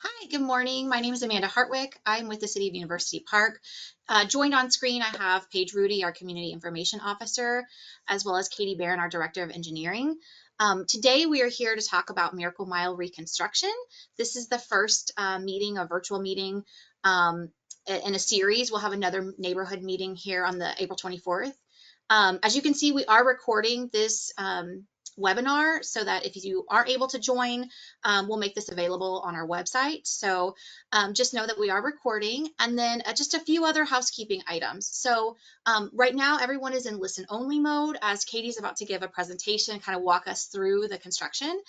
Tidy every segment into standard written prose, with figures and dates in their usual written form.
Hi, good morning. My name is Amanda Hartwick. I'm with the City of University Park. Joined on screen, I have Paige Rudy, our Community Information Officer, as well as Katie Barron, our Director of Engineering. Today, we are here to talk about Miracle Mile reconstruction. This is the first meeting, a virtual meeting in a series. We'll have another neighborhood meeting here on the April 24th. As you can see, we are recording this webinar so that if you are able to join, we'll make this available on our website. So just know that we are recording, and then just a few other housekeeping items. So right now everyone is in listen only mode as Katie's about to give a presentation, kind of walk us through the construction.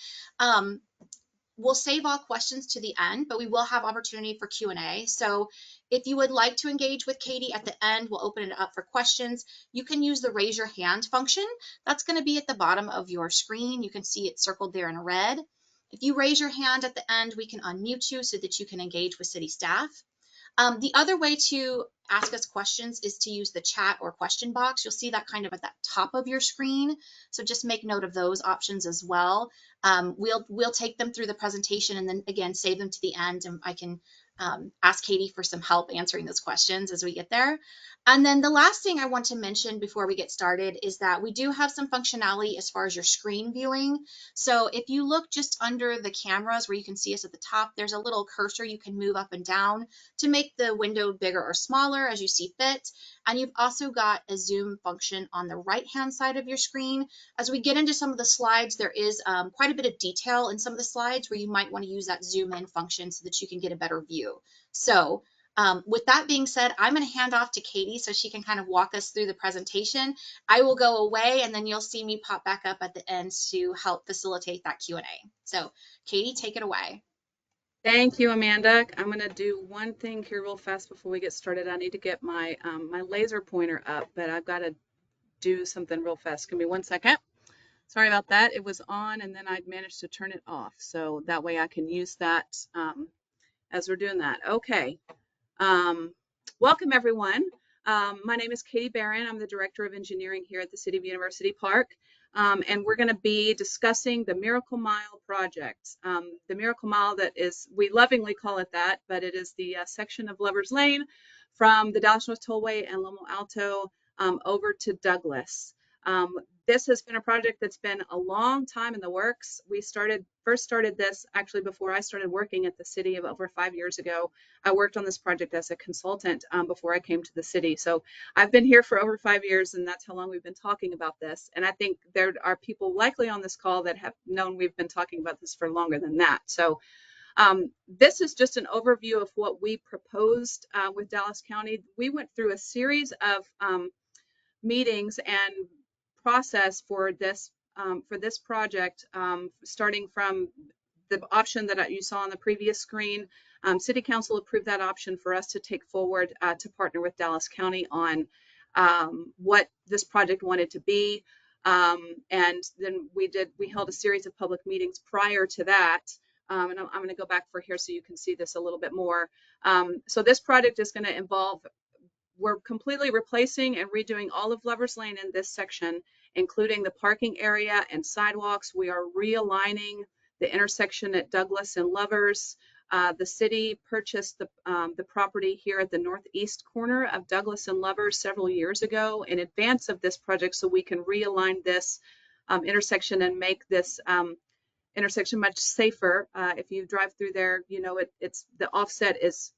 We'll save all questions to the end, but we will have opportunity for Q&A. So if you would like to engage with Katie at the end, we'll open it up for questions. You can use the raise your hand function. That's going to be at the bottom of your screen. You can see it circled there in red. If you raise your hand at the end, we can unmute you so that you can engage with city staff. The other way to ask us questions is to use the chat or question box. You'll see that kind of at the top of your screen. So just make note of those options as well. We'll take them through the presentation and then again, save them to the end, and I can ask Katie for some help answering those questions as we get there. And then the last thing I want to mention before we get started is that we do have some functionality as far as your screen viewing. So if you look just under the cameras where you can see us at the top, there's a little cursor you can move up and down to make the window bigger or smaller as you see fit. And you've also got a zoom function on the right-hand side of your screen. As we get into some of the slides, there is quite a bit of detail in some of the slides where you might want to use that zoom in function so that you can get a better view. So with that being said, I'm going to hand off to Katie so she can kind of walk us through the presentation. I will go away and then you'll see me pop back up at the end to help facilitate that Q&A. So Katie, take it away. Thank you, Amanda. I'm going to do one thing here real fast before we get started. I need to get my my laser pointer up, but I've got to do something real fast. Give me 1 second. Sorry about that. It was on and then I'd managed to turn it off. So that way I can use that as we're doing that. Okay. Welcome, everyone. My name is Katie Barron. I'm the Director of Engineering here at the City of University Park. And we're going to be discussing the Miracle Mile project. The Miracle Mile, that is, we lovingly call it that, but it is the section of Lovers Lane from the Dallas North Tollway and Loma Alto over to Douglas. This has been a project that's been a long time in the works. We first started this actually before I started working at the city of over 5 years ago. I worked on this project as a consultant before I came to the city. So I've been here for over 5 years, and that's how long we've been talking about this. And I think there are people likely on this call that have known we've been talking about this for longer than that. So this is just an overview of what we proposed with Dallas County. We went through a series of meetings and process for this project, starting from the option that you saw on the previous screen. City Council approved that option for us to take forward to partner with Dallas County on what this project wanted to be. And then we held a series of public meetings prior to that. And I'm going to go back for here so you can see this a little bit more. So this project is going to involve, we're completely replacing and redoing all of Lovers Lane in this section, including the parking area and sidewalks. We are realigning the intersection at Douglas and Lovers. The city purchased the property here at the northeast corner of Douglas and Lovers several years ago in advance of this project, so we can realign this intersection and make this intersection much safer. If you drive through there, you know it's the offset is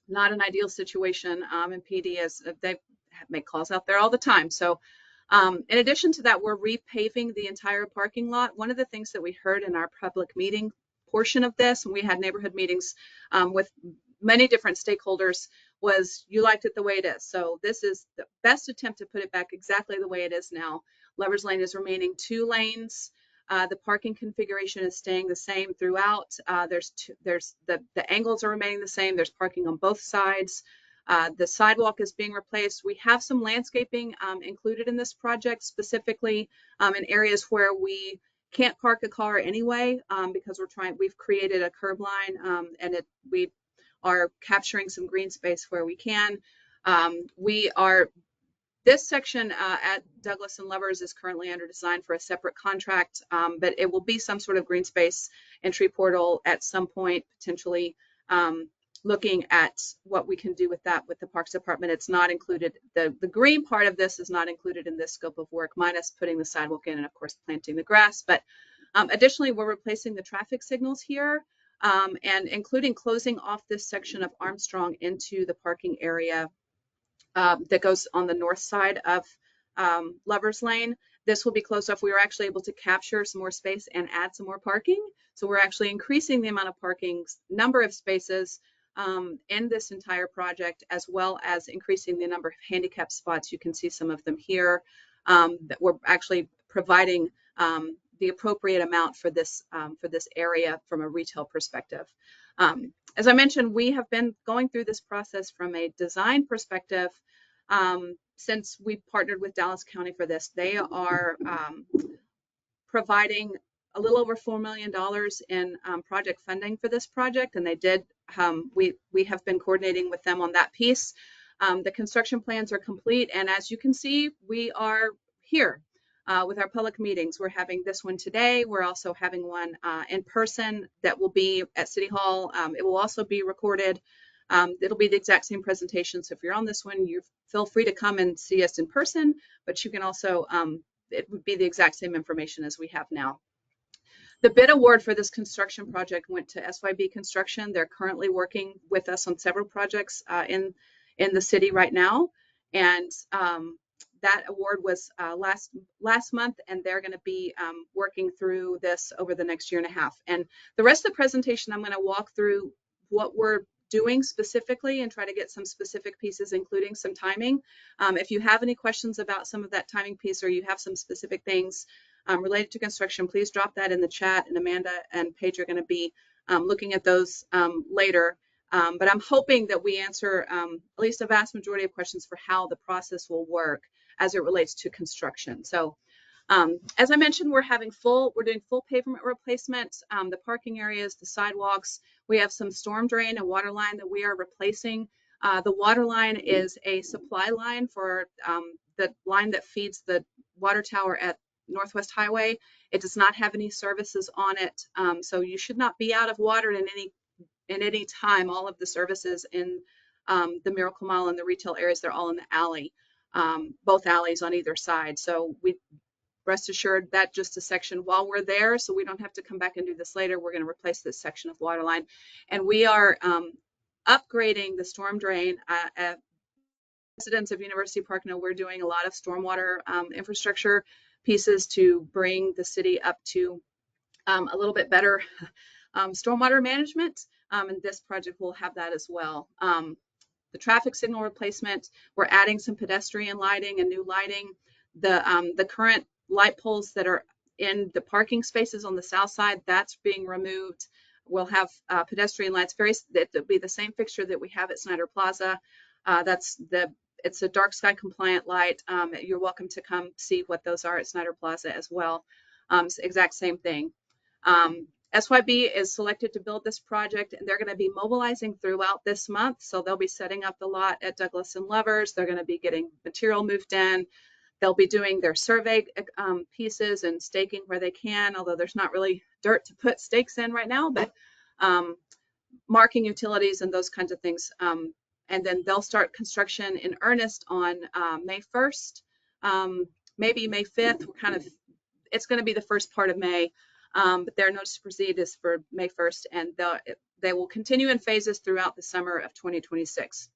not an ideal situation, and PD they make calls out there all the time. So in addition to that, we're repaving the entire parking lot. One of the things that we heard in our public meeting portion of this, and we had neighborhood meetings with many different stakeholders, was you liked it the way it is. So this is the best attempt to put it back exactly the way it is now. Lovers Lane is remaining 2 lanes. The parking configuration is staying the same throughout. The angles are remaining the same. There's parking on both sides. The sidewalk is being replaced. We have some landscaping included in this project, specifically in areas where we can't park a car anyway, because we've created a curb line, and we are capturing some green space where we can. This section at Douglas and Lovers is currently under design for a separate contract, but it will be some sort of green space entry portal at some point, potentially looking at what we can do with that with the Parks Department. It's not included, the green part of this is not included in this scope of work, minus putting the sidewalk in and of course planting the grass. But additionally, we're replacing the traffic signals here and including closing off this section of Armstrong into the parking area that goes on the north side of Lover's Lane. This will be closed off. We were actually able to capture some more space and add some more parking. So we're actually increasing the amount of parking, number of spaces in this entire project, as well as increasing the number of handicap spots. You can see some of them here that we're actually providing the appropriate amount for this area from a retail perspective. As I mentioned, we have been going through this process from a design perspective since we partnered with Dallas County for this. They are providing a little over $4 million in project funding for this project, and they did. We have been coordinating with them on that piece. The construction plans are complete, and as you can see, we are here with our public meetings. We're having this one today. We're also having one in person that will be at City Hall. It will also be recorded. It'll be the exact same presentation. So if you're on this one, you feel free to come and see us in person, but you can also, it would be the exact same information as we have now. The bid award for this construction project went to SYB Construction. They're currently working with us on several projects in the city right now. And that award was last month, and they're going to be working through this over the next year and a half. And the rest of the presentation, I'm going to walk through what we're doing specifically and try to get some specific pieces, including some timing. If you have any questions about some of that timing piece, or you have some specific things related to construction, please drop that in the chat, and Amanda and Paige are going to be looking at those later. But I'm hoping that we answer at least a vast majority of questions for how the process will work as it relates to construction. So as I mentioned, we're doing full pavement replacement, the parking areas, the sidewalks. We have some storm drain and water line that we are replacing. The water line is a supply line for the line that feeds the water tower at Northwest Highway. It does not have any services on it, so you should not be out of water in any time. All of the services in the Miracle Mile and the retail areas, they're all in the alley, both alleys on either side. So we rest assured that just a section while we're there, so we don't have to come back and do this later. We're going to replace this section of water line, and we are upgrading the storm drain. Residents of University Park know we're doing a lot of stormwater infrastructure pieces to bring the city up to a little bit better stormwater management, and this project will have that as well. The traffic signal replacement, we're adding some pedestrian lighting and new lighting. The current light poles that are in the parking spaces on the south side, that's being removed. We'll have pedestrian lights. It'll be the same fixture that we have at Snyder Plaza. It's a dark sky compliant light. You're welcome to come see what those are at Snyder Plaza as well. Exact same thing. SYB is selected to build this project, and they're going to be mobilizing throughout this month. So they'll be setting up the lot at Douglas and Lovers. They're going to be getting material moved in. They'll be doing their survey pieces and staking where they can, although there's not really dirt to put stakes in right now, but marking utilities and those kinds of things. And then they'll start construction in earnest on May 1st, maybe May 5th. It's going to be the first part of May, but their notice to proceed is for May 1st, and they will continue in phases throughout the summer of 2026.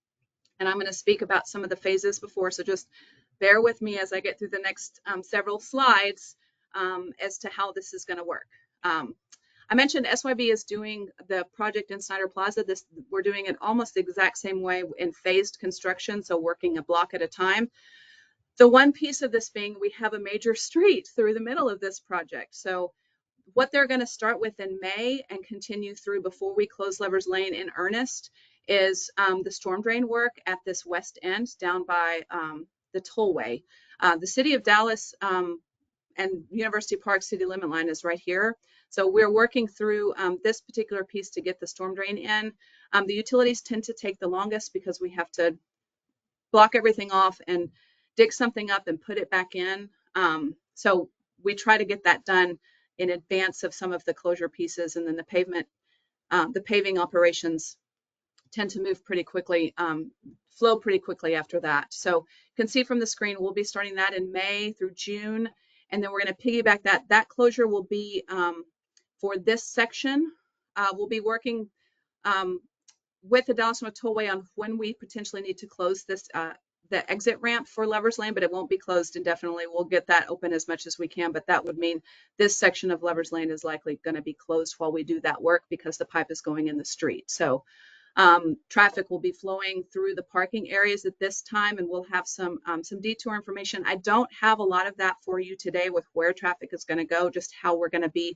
And I'm going to speak about some of the phases before, so just bear with me as I get through the next several slides as to how this is going to work. I mentioned SYB is doing the project in Snyder Plaza. We're doing it almost the exact same way in phased construction, so working a block at a time. The one piece of this being we have a major street through the middle of this project. So what they're going to start with in May and continue through before we close Lovers Lane in earnest is the storm drain work at this west end down by the Tollway. The city of Dallas and University Park city limit line is right here. So we're working through this particular piece to get the storm drain in. The utilities tend to take the longest because we have to block everything off and dig something up and put it back in. So we try to get that done in advance of some of the closure pieces, and then the paving operations tend to move pretty quickly, flow pretty quickly after that. So you can see from the screen, we'll be starting that in May through June, and then we're going to piggyback that. That closure will be for this section. We'll be working with the Dallas North Tollway on when we potentially need to close this the exit ramp for Lovers Lane, but it won't be closed indefinitely. We'll get that open as much as we can, but that would mean this section of Lovers Lane is likely going to be closed while we do that work because the pipe is going in the street. So traffic will be flowing through the parking areas at this time, and we'll have some detour information. I don't have a lot of that for you today with where traffic is going to go, just how we're going to be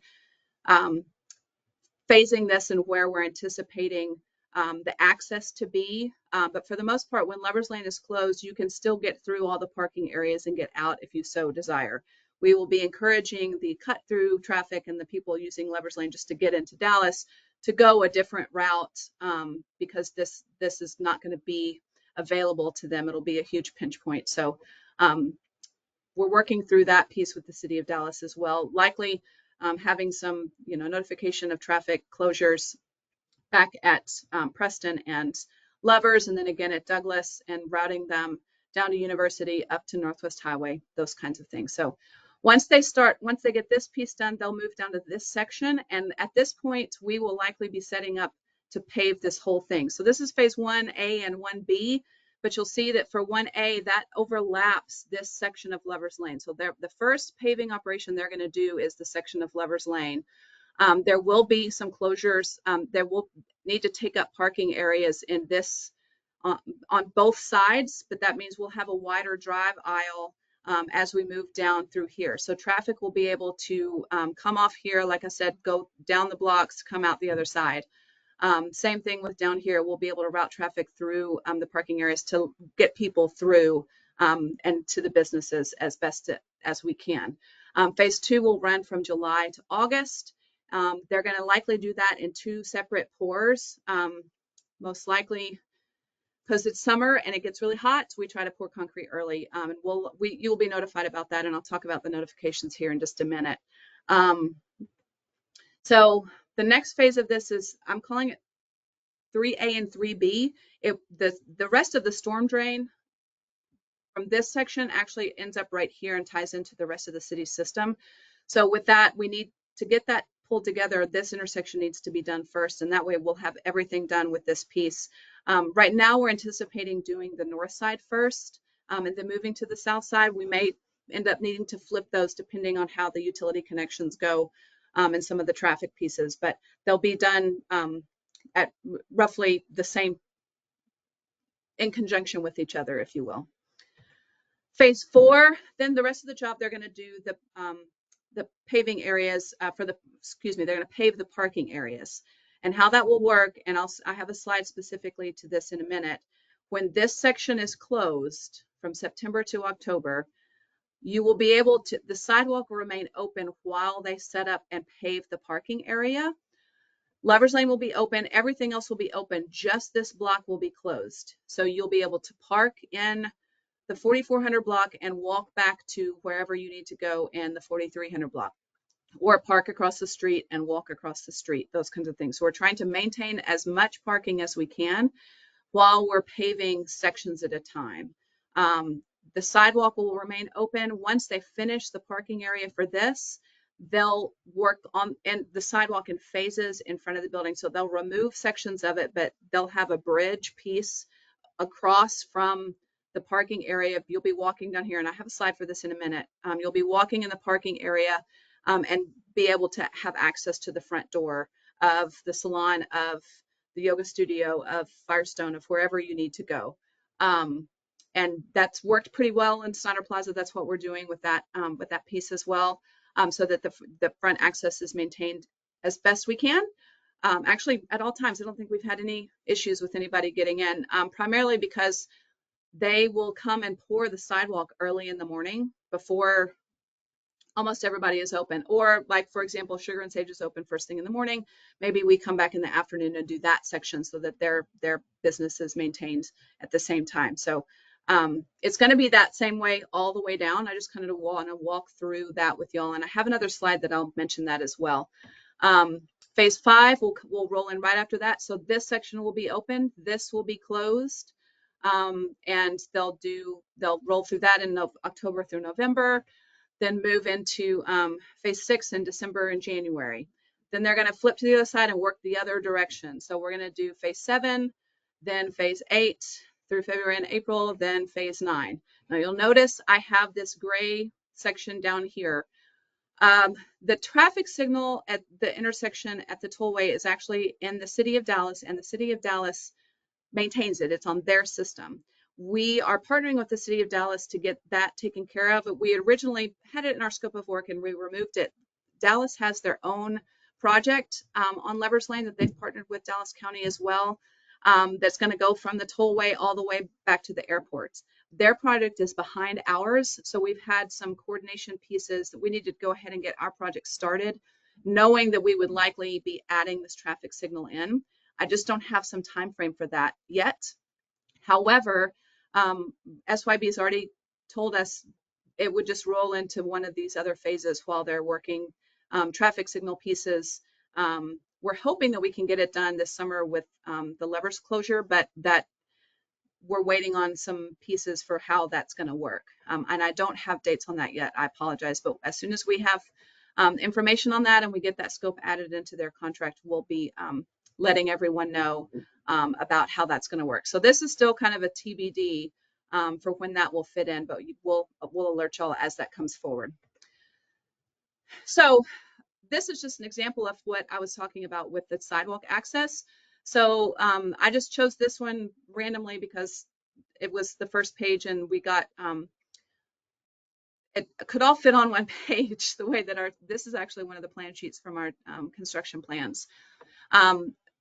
phasing this and where we're anticipating the access to be. But for the most part, when Lovers Lane is closed, you can still get through all the parking areas and get out if you so desire. We will be encouraging the cut through traffic and the people using Lovers Lane just to get into Dallas to go a different route because this is not going to be available to them. It'll be a huge pinch point. So we're working through that piece with the city of Dallas as well. Likely having some, notification of traffic closures back at Preston and Lovers, and then again at Douglas, and routing them down to University, up to Northwest Highway, those kinds of things. So once they get this piece done, they'll move down to this section. And at this point, we will likely be setting up to pave this whole thing. So this is phase 1A and 1B, but you'll see that for 1A, that overlaps this section of Lovers Lane. So the first paving operation they're going to do is the section of Lovers Lane. There will be some closures. There will need to take up parking areas in this on both sides, but that means we'll have a wider drive aisle as we move down through here. So traffic will be able to come off here, like I said, go down the blocks, come out the other side. Same thing with down here. We'll be able to route traffic through the parking areas to get people through and to the businesses as best as we can. Phase 2 will run from July to August. They're going to likely do that in 2 separate pours, most likely because it's summer and it gets really hot. We try to pour concrete early, and you'll be notified about that, and I'll talk about the notifications here in just a minute. So the next phase of this is, I'm calling it 3A and 3B. The rest of the storm drain from this section actually ends up right here and ties into the rest of the city system. So with that, we need to get that pulled together. This intersection needs to be done first, and that way we'll have everything done with this piece. Right now, we're anticipating doing the north side first, and then moving to the south side. We may end up needing to flip those depending on how the utility connections go and some of the traffic pieces, but they'll be done at roughly the same, in conjunction with each other, if you will. Phase 4, then the rest of the job, they're going to do the paving areas they're going to pave the parking areas. And how that will work, and I have a slide specifically to this in a minute. When this section is closed from September to October, you will be able to, the sidewalk will remain open while they set up and pave the parking area. Lovers Lane will be open, everything else will be open, just this block will be closed. So you'll be able to park in the 4400 block and walk back to wherever you need to go in the 4300 block, or park across the street and walk across the street, those kinds of things. So we're trying to maintain as much parking as we can while we're paving sections at a time. The sidewalk will remain open. Once they finish the parking area for this, they'll work on the sidewalk in phases in front of the building. So they'll remove sections of it, but they'll have a bridge piece across from the parking area. You'll be walking down here, and I have a slide for this in a minute. You'll be walking in the parking area and be able to have access to the front door of the salon, of the yoga studio, of Firestone, of wherever you need to go. And that's worked pretty well in Steiner Plaza. That's what we're doing with that piece as well, so that the front access is maintained as best we can. Actually, at all times, I don't think we've had any issues with anybody getting in, primarily because they will come and pour the sidewalk early in the morning before almost everybody is open. Or like, for example, Sugar and Sage is open first thing in the morning. Maybe we come back in the afternoon and do that section so that their business is maintained at the same time. So it's going to be that same way all the way down. I just kind of want to walk through that with y'all. And I have another slide that I'll mention that as well. Phase 5 will roll in right after that. So this section will be open, this will be closed, and they'll roll through that in October through November, then move into phase 6 in December and January. Then they're going to flip to the other side and work the other direction. So we're going to do phase 7, then phase 8 through February and April, then phase 9. Now you'll notice I have this gray section down here. The traffic signal at the intersection at the tollway is actually in the city of Dallas, and the city of Dallas maintains it. It's on their system. We are partnering with the city of Dallas to get that taken care of. We originally had it in our scope of work and we removed it. Dallas has their own project on Levers Lane that they've partnered with Dallas County as well, that's going to go from the tollway all the way back to the airports. Their project is behind ours, so we've had some coordination pieces that we need to go ahead and get our project started, knowing that we would likely be adding this traffic signal in. I just don't have some time frame for that yet. However, SYB has already told us it would just roll into one of these other phases while they're working traffic signal pieces. We're hoping that we can get it done this summer with the Levers closure, but that we're waiting on some pieces for how that's going to work. And I don't have dates on that yet. I apologize. But as soon as we have information on that and we get that scope added into their contract, we'll be letting everyone know about how that's going to work. So this is still kind of a TBD for when that will fit in, but we'll alert y'all as that comes forward. So this is just an example of what I was talking about with the sidewalk access. So I just chose this one randomly because it was the first page and we got, it could all fit on one page the way that this is actually one of the plan sheets from our construction plans.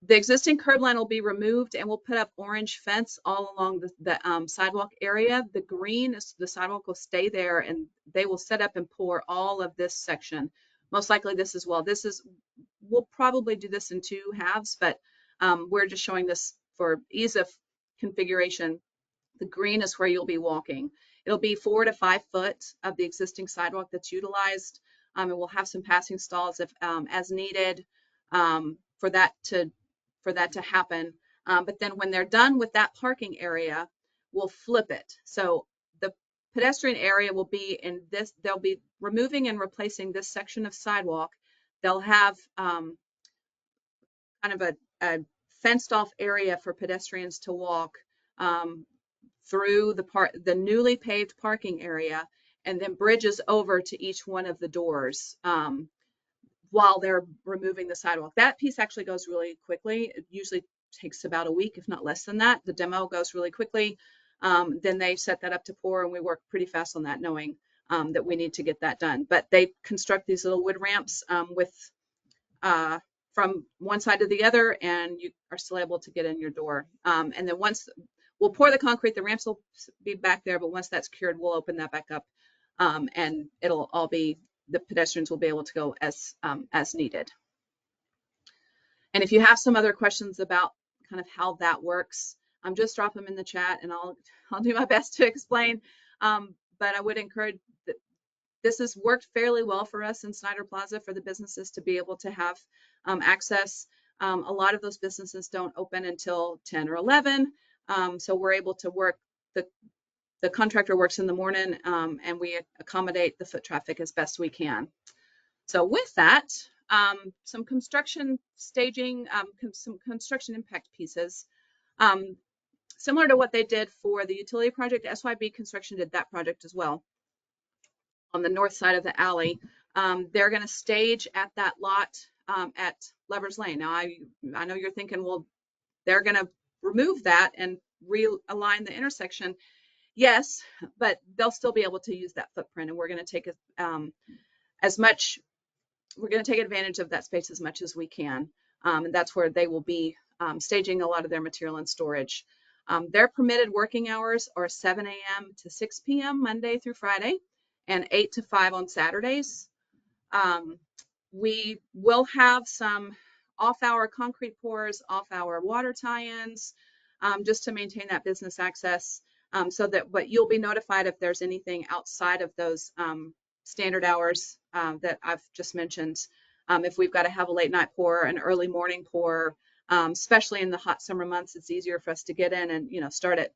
The existing curb line will be removed and we'll put up orange fence all along the sidewalk area. The green is the sidewalk will stay there and they will set up and pour all of this section. Most likely this as well. We'll probably do this in 2 halves, but we're just showing this for ease of configuration. The green is where you'll be walking. It'll be 4 to 5 foot of the existing sidewalk that's utilized. And we'll have some passing stalls if as needed for that to happen. But then when they're done with that parking area, we'll flip it. So the pedestrian area will be in this, they'll be removing and replacing this section of sidewalk. They'll have kind of a fenced off area for pedestrians to walk through the newly paved parking area, and then bridges over to each one of the doors while they're removing the sidewalk. That piece actually goes really quickly. It usually takes about a week, if not less than that. The demo goes really quickly. Then they set that up to pour, and we work pretty fast on that, knowing that we need to get that done. But they construct these little wood ramps from one side to the other, and you are still able to get in your door. And then once we'll pour the concrete, the ramps will be back there, but once that's cured, we'll open that back up, and it'll all be, the pedestrians will be able to go as needed. And if you have some other questions about kind of how that works, just drop them in the chat and I'll do my best to explain. But I would encourage that this has worked fairly well for us in Snyder Plaza for the businesses to be able to have access. A lot of those businesses don't open until 10 or 11. So we're able to work, the contractor works in the morning and we accommodate the foot traffic as best we can. So with that, some construction staging, some construction impact pieces. Similar to what they did for the utility project, SYB Construction did that project as well on the north side of the alley. They're going to stage at that lot at Levers Lane. Now, I know you're thinking, well, they're going to remove that and realign the intersection. Yes, but they'll still be able to use that footprint, and we're going to take we're going to take advantage of that space as much as we can. And that's where they will be staging a lot of their material and storage. Their permitted working hours are 7 a.m. to 6 p.m. Monday through Friday, and 8 to 5 on Saturdays. We will have some off-hour concrete pours, off-hour water tie-ins, just to maintain that business access, so that you'll be notified if there's anything outside of those standard hours that I've just mentioned. If we've got to have a late night pour, an early morning pour, especially in the hot summer months, it's easier for us to get in and, start at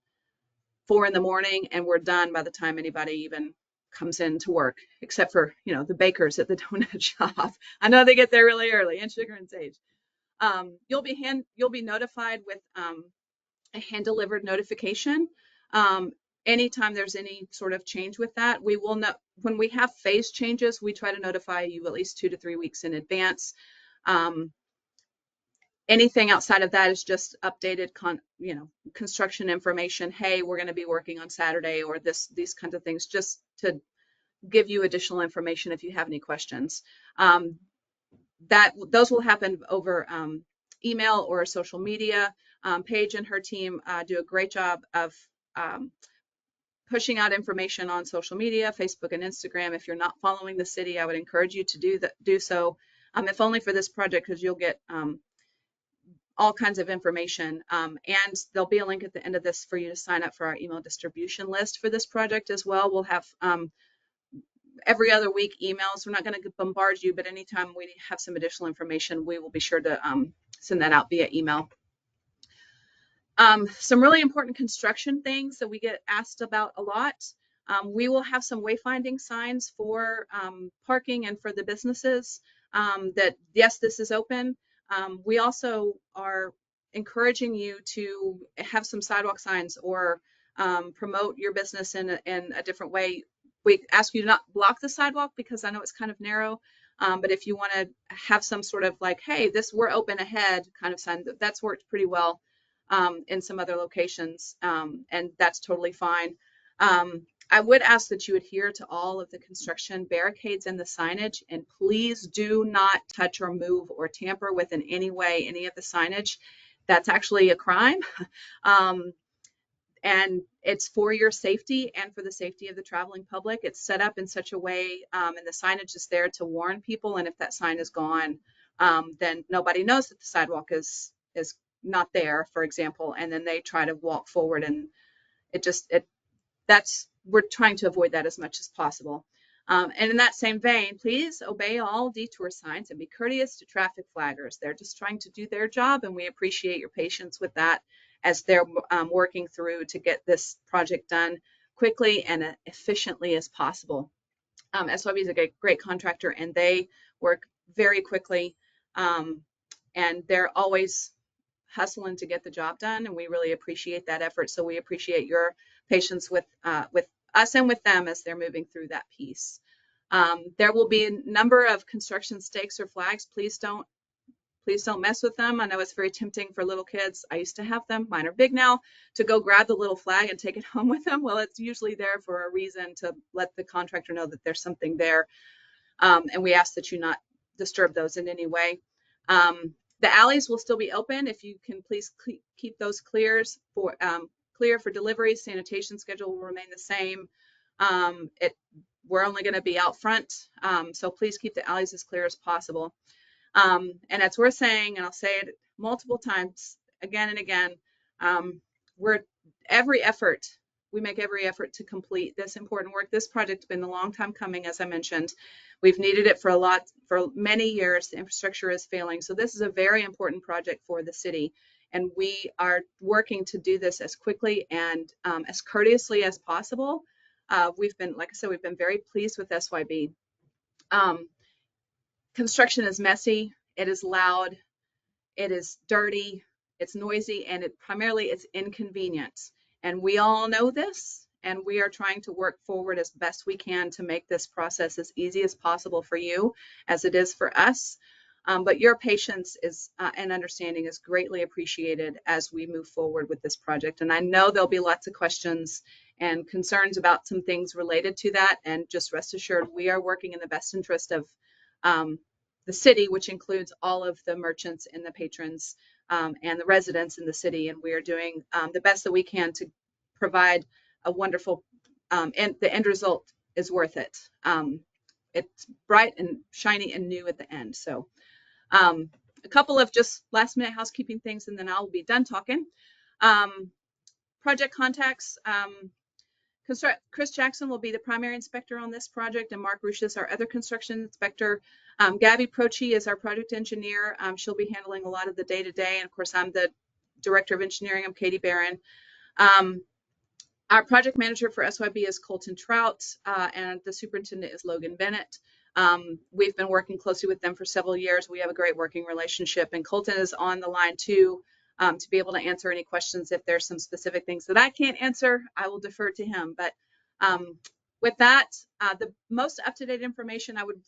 4 in the morning and we're done by the time anybody even comes in to work, except for, the bakers at the donut shop. I know they get there really early, and sugar and sage. You'll be notified with a hand delivered notification. Anytime there's any sort of change with that, we will know. When we have phase changes, we try to notify you at least 2 to 3 weeks in advance. Anything outside of that is just updated construction information. Hey, we're going to be working on Saturday, or these kinds of things, just to give you additional information if you have any questions. Those will happen over email or social media. Paige and her team do a great job of pushing out information on social media, Facebook and Instagram. If you're not following the city, I would encourage you to do so, if only for this project, because you'll get all kinds of information. And there'll be a link at the end of this for you to sign up for our email distribution list for this project as well. We'll have every other week emails. We're not going to bombard you, but anytime we have some additional information, we will be sure to send that out via email. Some really important construction things that we get asked about a lot. We will have some wayfinding signs for parking and for the businesses that, yes, this is open. We also are encouraging you to have some sidewalk signs or promote your business in a different way. We ask you to not block the sidewalk because I know it's kind of narrow, but if you want to have some sort of like, hey, we're open ahead kind of sign, that's worked pretty well in some other locations, and that's totally fine. I would ask that you adhere to all of the construction barricades and the signage, and please do not touch or move or tamper with in any way any of the signage. That's actually a crime. And it's for your safety and for the safety of the traveling public. It's set up in such a way, and the signage is there to warn people. And if that sign is gone, then nobody knows that the sidewalk is not there, for example, and then they try to walk forward, and we're trying to avoid that as much as possible. And in that same vein, please obey all detour signs and be courteous to traffic flaggers. They're just trying to do their job, and we appreciate your patience with that as they're working through to get this project done quickly and efficiently as possible. SYB is a great contractor, and they work very quickly, and they're always hustling to get the job done, and we really appreciate that effort. So we appreciate your patience with us and with them as they're moving through that piece. There will be a number of construction stakes or flags. Please don't mess with them. I know it's very tempting for little kids. I used to have them. Mine are big now, to go grab the little flag and take it home with them. Well, it's usually there for a reason, to let the contractor know that there's something there. And we ask that you not disturb those in any way. The alleys will still be open. If you can please keep those clear for deliveries. Sanitation schedule will remain the same. We're only going to be out front, so please keep the alleys as clear as possible. And as we're saying, and I'll say it multiple times again and again, we make every effort to complete this important work. This project's been a long time coming, as I mentioned. We've needed it for many years. The infrastructure is failing. So this is a very important project for the city. And we are working to do this as quickly and as courteously as possible. Like I said, we've been very pleased with SYB. Construction is messy. It is loud. It is dirty. It's noisy, and primarily it's inconvenient. And we all know this, and we are trying to work forward as best we can to make this process as easy as possible for you, as it is for us. But your patience and understanding is greatly appreciated as we move forward with this project. And I know there'll be lots of questions and concerns about some things related to that. And just rest assured, we are working in the best interest of the city, which includes all of the merchants and the patrons and the residents in the city. And we are doing the best that we can to provide a wonderful, and the end result is worth it. It's bright and shiny and new at the end. So a couple of just last minute housekeeping things, and then I'll be done talking. Project contacts. Chris Jackson will be the primary inspector on this project, and Mark Rushis, our other construction inspector. Gabby Prochi is our project engineer. She'll be handling a lot of the day-to-day, and of course, I'm the director of engineering. I'm Katie Barron. Um, our project manager for SYB is Colton Trout, and the superintendent is Logan Bennett. We've been working closely with them for several years. We have a great working relationship, and Colton is on the line too, to be able to answer any questions. If there's some specific things that I can't answer, I will defer to him. But with that, the most up-to-date information, I would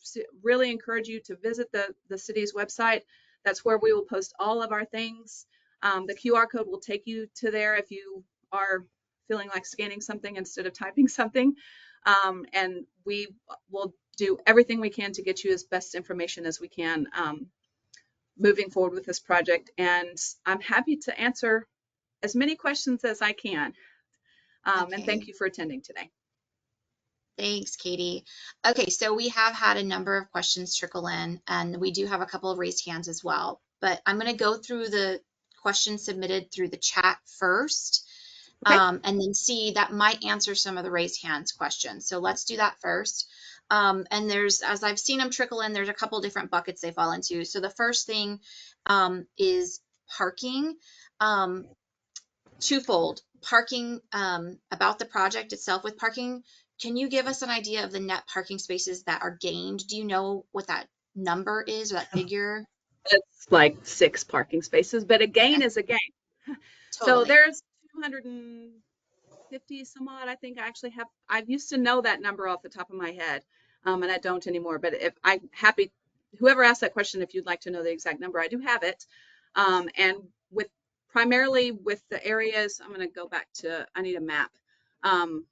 really encourage you to visit the city's website. That's where we will post all of our things. The QR code will take you to there if you are feeling like scanning something instead of typing something. And we will do everything we can to get you as best information as we can moving forward with this project. And I'm happy to answer as many questions as I can. And Okay. thank you for attending today. Thanks, Katie. Okay, so we have had a number of questions trickle in, and we do have a couple of raised hands as well. But I'm going to go through the questions submitted through the chat first, Okay. and then see that might answer some of the raised hands questions. So let's do that first. And there's, as I've seen them trickle in, there's a couple different buckets they fall into. So the first thing is parking. Twofold. Parking, about the project itself with parking. Can you give us an idea of the net parking spaces that are gained? Do you know what that number is, or that figure? It's like 6 parking spaces, but a gain Okay, is a gain. So totally. there's 250 some odd. I think I actually have, I used to know that number off the top of my head, and I don't anymore. But if I'm happy, whoever asked that question, if you'd like to know the exact number, I do have it. And with primarily with the areas, I'm going to go back to, I need a map. Um,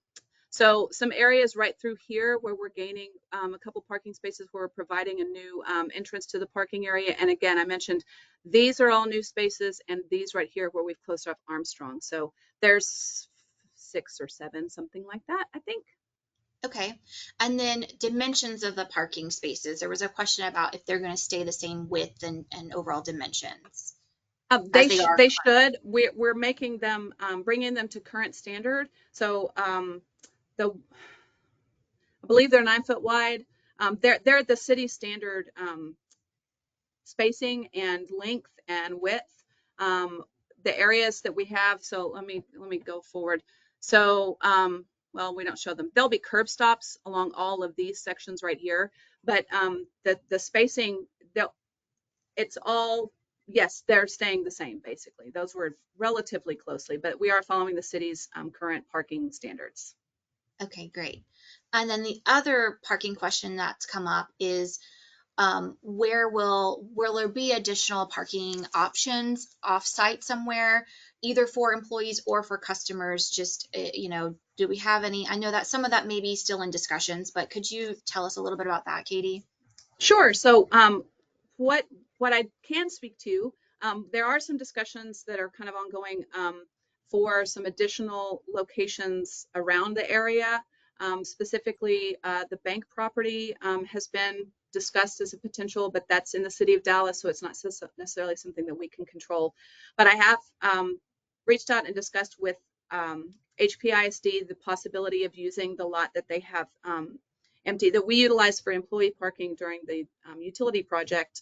so some areas right through here where we're gaining a couple parking spaces, where we're providing a new entrance to the parking area. And again, I mentioned these are all new spaces, and these right here where we've closed off Armstrong. So there's 6 or 7, something like that, I think. Okay. And then dimensions of the parking spaces. There was a question about if they're going to stay the same width and overall dimensions as they are. They should. We're making them, bringing them to current standard. So the I believe they're 9 foot wide. They're the city standard spacing and length and width. The areas that we have. So let me go forward. So well, we don't show them. There'll be curb stops along all of these sections right here, but the spacing, it's all, yes, they're staying the same basically. Those were relatively closely, but we are following the city's current parking standards. Okay, great. And then the other parking question that's come up is, where will there be additional parking options off-site somewhere, either for employees or for customers? Just, do we have any? I know that some of that may be still in discussions, but could you tell us a little bit about that, Katie? Sure. So what I can speak to, there are some discussions that are kind of ongoing for some additional locations around the area. Specifically, the bank property has been discussed as a potential, but that's in the city of Dallas, so it's not necessarily something that we can control. But I have reached out and discussed with HPISD the possibility of using the lot that they have empty that we utilize for employee parking during the utility project.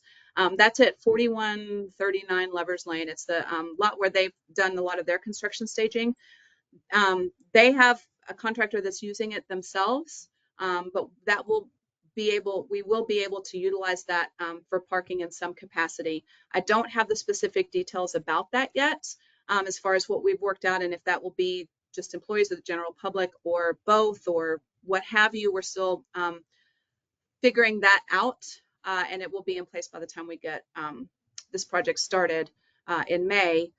That's at 4139 Lovers Lane. It's the lot where they've done a lot of their construction staging. They have a contractor that's using it themselves, but we will be able to utilize that for parking in some capacity. I don't have the specific details about that yet, as far as what we've worked out, and if that will be just employees of the general public or both or what have you. We're still figuring that out, and it will be in place by the time we get this project started in May.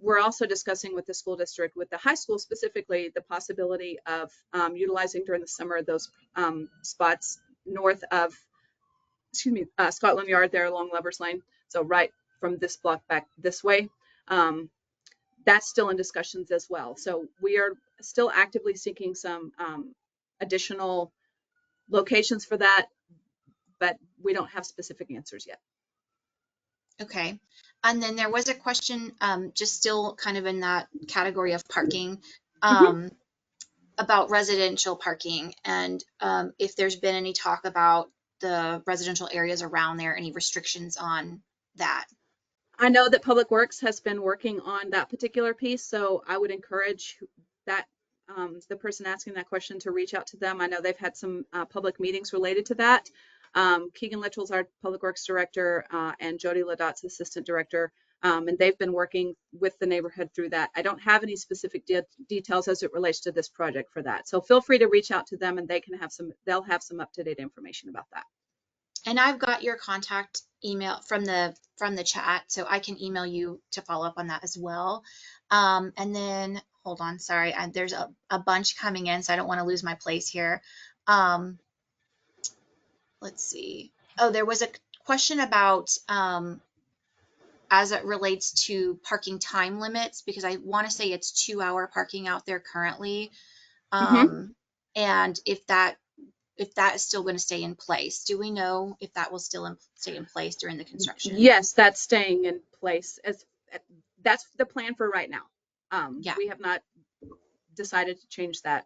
We're also discussing with the school district, with the high school specifically, the possibility of utilizing during the summer those spots north of, Scotland Yard there along Lovers Lane. So right from this block back this way. That's still in discussions as well. So we are still actively seeking some additional locations for that, but we don't have specific answers yet. Okay. And then there was a question, just still kind of in that category of parking, Mm-hmm. about residential parking, and if there's been any talk about the residential areas around there, any restrictions on that? I know that Public Works has been working on that particular piece, so I would encourage that the person asking that question to reach out to them. I know they've had some public meetings related to that. Keegan Litchell's our Public Works Director, and Jody Ladot's Assistant Director, and they've been working with the neighborhood through that. I don't have any specific details as it relates to this project for that, so feel free to reach out to them, and they'll have some up-to-date information about that. And I've got your contact email from the chat, so I can email you to follow up on that as well. And then hold on, sorry, there's a bunch coming in, so I don't want to lose my place here. Let's see. Oh, there was a question about as it relates to parking time limits, because I want to say it's 2-hour parking out there currently. Mm-hmm. And if that is still going to stay in place. Do we know if that will still stay in place during the construction? Yes, that's staying in place. That's the plan for right now. Yeah. We have not decided to change that.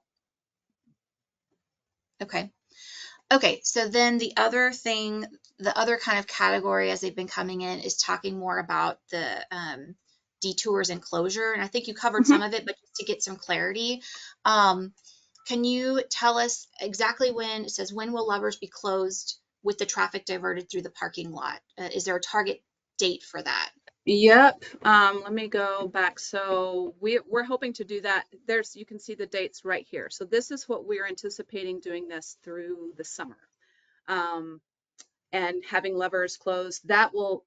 Okay. Okay. So then the other kind of category as they've been coming in is talking more about the detours and closure. And I think you covered some of it, but just to get some clarity, can you tell us exactly when it says, when will Lovers be closed with the traffic diverted through the parking lot? Is there a target date for that? Yep. Let me go back. So we're hoping to do that. You can see the dates right here. So this is what we're anticipating doing this through the summer. And having Lovers closed, that will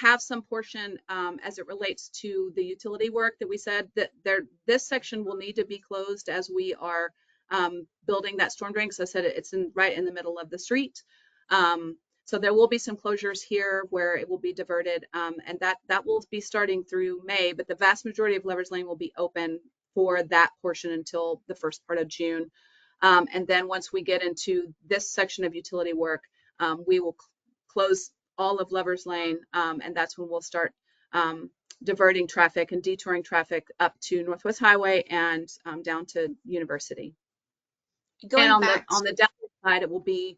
have some portion as it relates to the utility work that we said that this section will need to be closed as we are building that storm drain. Because I said it's right in the middle of the street. So there will be some closures here where it will be diverted, and that will be starting through May. But the vast majority of Lovers Lane will be open for that portion until the first part of June. And then once we get into this section of utility work, we will close all of Lovers Lane, and that's when we'll start diverting traffic and detouring traffic up to Northwest Highway and down to University. Going And back on the downward side, it will be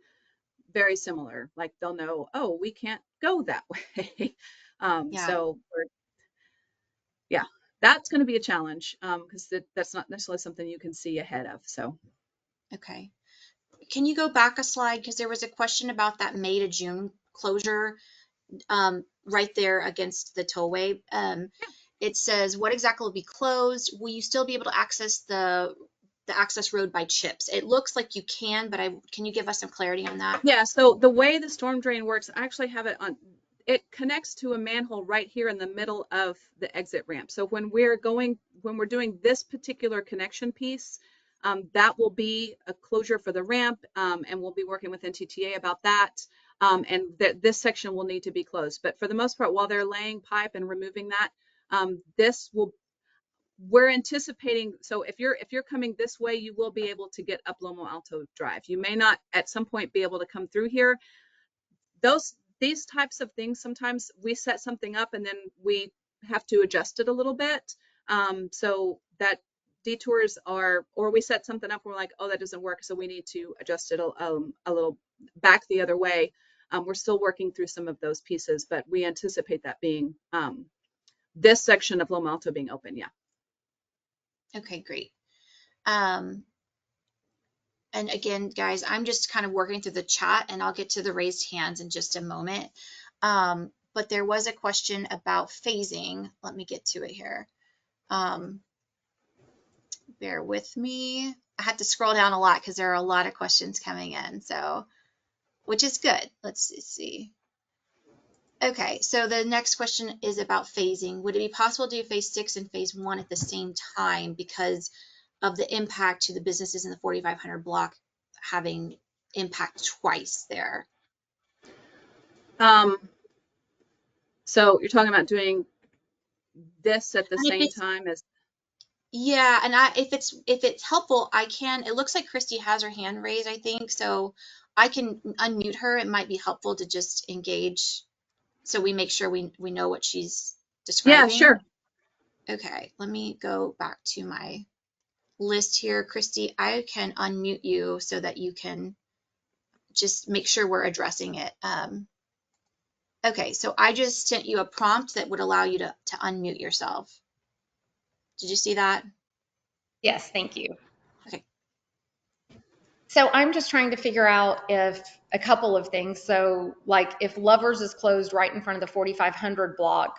very similar. Like they'll know, oh, we can't go that way. Yeah. So yeah, that's going to be a challenge because that's not necessarily something you can see ahead of. So Okay. Can you go back a slide? Because there was a question about that May to June closure right there against the tollway. It says, what exactly will be closed? Will you still be able to access the access road by chips? It looks like you can, but can you give us some clarity on that? yeah, so the way the storm drain works, I actually have it on. It connects to a manhole right here in the middle of the exit ramp. So when we're doing this particular connection piece, that will be a closure for the ramp, and we'll be working with NTTA about that. And this section will need to be closed. But for the most part, while they're laying pipe and removing that, we're anticipating. So if you're coming this way, you will be able to get up Lomo Alto Drive. You may not at some point be able to come through here. These types of things, sometimes we set something up and then we have to adjust it a little bit. So that detours or we set something up and we're like, oh, that doesn't work, so we need to adjust it a little back the other way. We're still working through some of those pieces, but we anticipate that being this section of Loma Alto being open. Yeah. Okay, great. And again, guys, I'm just kind of working through the chat and I'll get to the raised hands in just a moment. But there was a question about phasing. Let me get to it here. Bear with me. I had to scroll down a lot because there are a lot of questions coming in, so which is good. Let's see. Okay, so the next question is about phasing. Would it be possible to do phase 6 and phase 1 at the same time because of the impact to the businesses in the 4500 block having impact twice there? So you're talking about doing this at the And if same it's, time as. yeah, and if it's helpful, I can. It looks like Christy has her hand raised, I think, so I can unmute her. It might be helpful to just engage so we make sure we know what she's Yeah, describing. sure. Okay, let me go back to my list here. Christy, I can unmute you so that you can just make sure we're addressing it. Okay, so I just sent you a prompt that would allow you to unmute yourself. Did you see that? Yes, thank you. Okay. So I'm just trying to figure out if a couple of things. So like if Lovers is closed right in front of the 4500 block,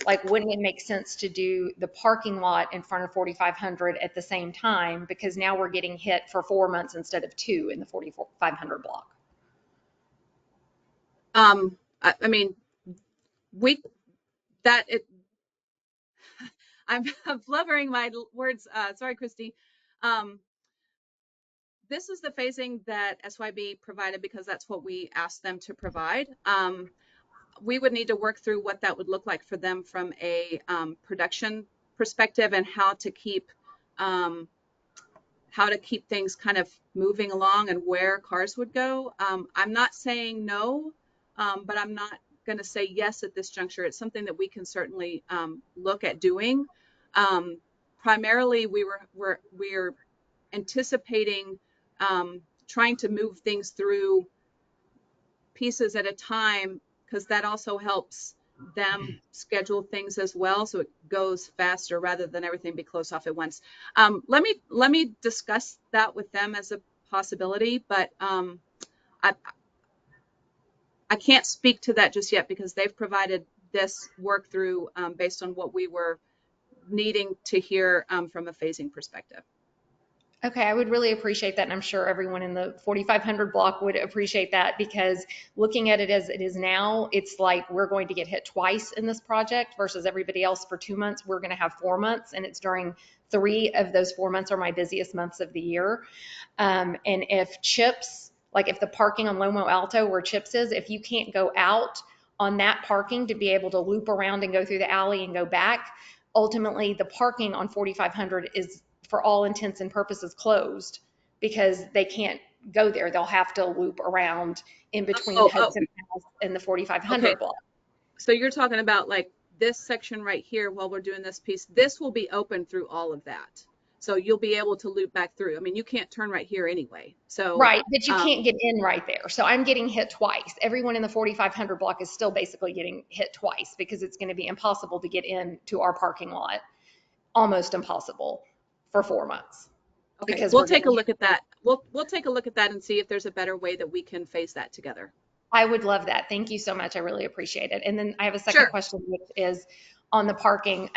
like wouldn't it make sense to do the parking lot in front of 4500 at the same time? Because now we're getting hit for 4 months instead of 2 in the 4500 block. I mean, we, that it, I'm blubbering my words. Sorry, Christy. Um, this is the phasing that SYB provided because that's what we asked them to provide. We would need to work through what that would look like for them from a production perspective and um, how to keep things kind of moving along and where cars would go. I'm not saying no, but I'm not going to say yes at this juncture. It's something that we can certainly look at doing. Um, Primarily, we're anticipating trying to move things through pieces at a time because that also helps them schedule things as well, so it goes faster rather than everything be closed off at once. Let me discuss that with them as a possibility, but I I can't speak to that just yet because they've provided this work through based on what we were needing to hear from a phasing perspective. Okay, I would really appreciate that, and I'm sure everyone in the 4500 block would appreciate that because looking at it as it is now, it's like we're going to get hit twice in this project versus everybody else for 2 months. We're going to have 4 months, and it's during 3 of those 4 months are my busiest months of the year. And if Chips, like if the parking on Lomo Alto where Chips is, if you can't go out on that parking to be able to loop around and go through the alley and go back, ultimately the parking on 4500 is for all intents and purposes closed because they can't go there. They'll have to loop around in between Oh, Hudson House and the okay. 4500 block. So you're talking about like this section right here while we're doing this piece. This will be open through all of that. So you'll be able to loop back through. I mean, you can't turn right here anyway. So, Right, but you can't um, get in right there. So I'm getting hit twice. Everyone in the 4500 block is still basically getting hit twice because it's going to be impossible to get in to our parking lot, almost impossible for 4 months okay, because we'll we're take a getting hit. look at that. We'll take a look at that and see if there's a better way that we can phase that together. I would love that. Thank you so much. I really appreciate it. And then I have a second Sure. question, which is on the parking.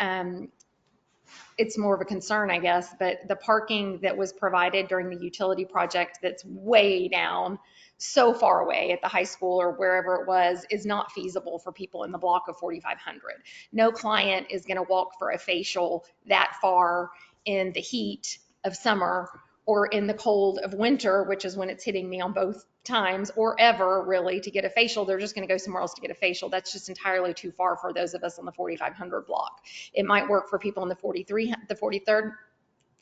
It's more of a concern, I guess, but the parking that was provided during the utility project that's way down, so far away at the high school or wherever it was, is not feasible for people in the block of 4500. No client is going to walk for a facial that far in the heat of summer or in the cold of winter, which is when it's hitting me on both times, or ever really to get a facial. They're just going to go somewhere else to get a facial. That's just entirely too far for those of us on the 4500 block. It might work for people in the 43rd,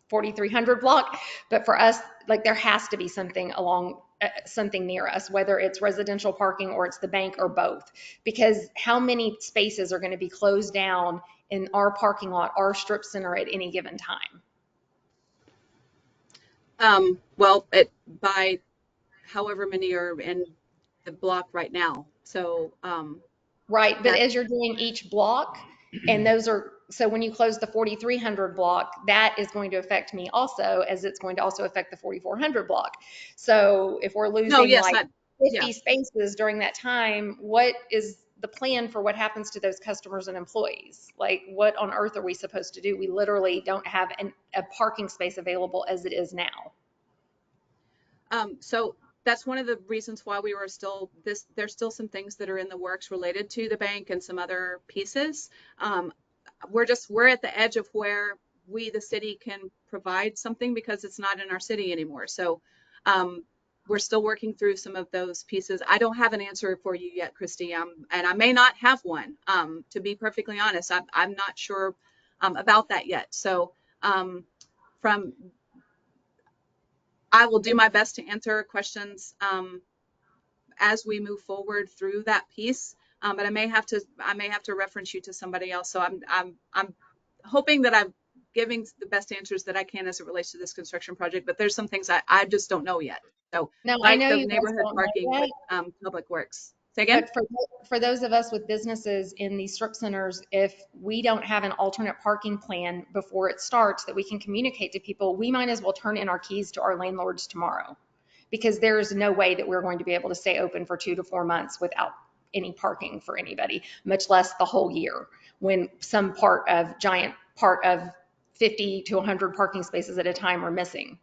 4300 block, but for us, like there has to be something along something near us, whether it's residential parking or it's the bank or both, because how many spaces are going to be closed down in our parking lot, our strip center at any given time? Well, it by however many are in the block right now. So Right, but that as you're doing each block, and those are, so when you close the 4300 block, that is going to affect me also, as it's going to also affect the 4400 block. So if we're no, losing yes, like that yeah. 50 spaces during that time, what is the plan for what happens to those customers and employees? Like, what on earth are we supposed to do? We literally don't have a parking space available as it is now. So that's one of the reasons why we were still this. There's still some things that are in the works related to the bank and some other pieces. Um, we're at the edge of where we, the city, can provide something because it's not in our city anymore. So um, we're still working through some of those pieces. I don't have an answer for you yet, Christy, and I may not have one. To be perfectly honest, I'm not sure about that yet. So from I will do my best to answer questions as we move forward through that piece. But I may have to reference you to somebody else. So I'm hoping that I'm giving the best answers that I can as it relates to this construction project. But there's some things I just don't know yet. So Now, I like know the you guys neighborhood don't know parking yet, with Public Works. Say again? but for those of us with businesses in these strip centers, if we don't have an alternate parking plan before it starts that we can communicate to people, we might as well turn in our keys to our landlords tomorrow, because there's no way that we're going to be able to stay open for 2 to 4 months without any parking for anybody, much less the whole year, when some giant part of 50 to 100 parking spaces at a time are missing.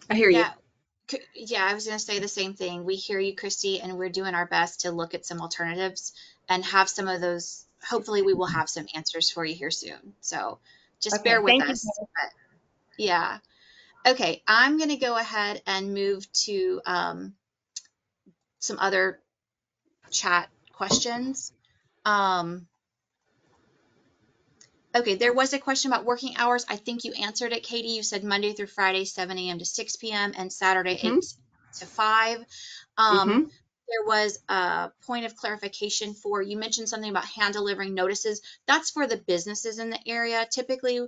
I hear you. Yeah. Yeah, I was going to say the same thing. We hear you, Christy, and we're doing our best to look at some alternatives and have some of those. Hopefully, we will have some answers for you here soon. So just bear Okay, with thank you. us. But yeah. Okay, I'm going to go ahead and move to some other chat questions. Um, okay, there was a question about working hours. I think you answered it, Katie. You said Monday through Friday, 7 a.m. to 6 p.m. and Saturday, Mm-hmm. 8 to 5. Mm-hmm. There was a point of clarification for, you mentioned something about hand delivering notices. That's for the businesses in the area. Typically,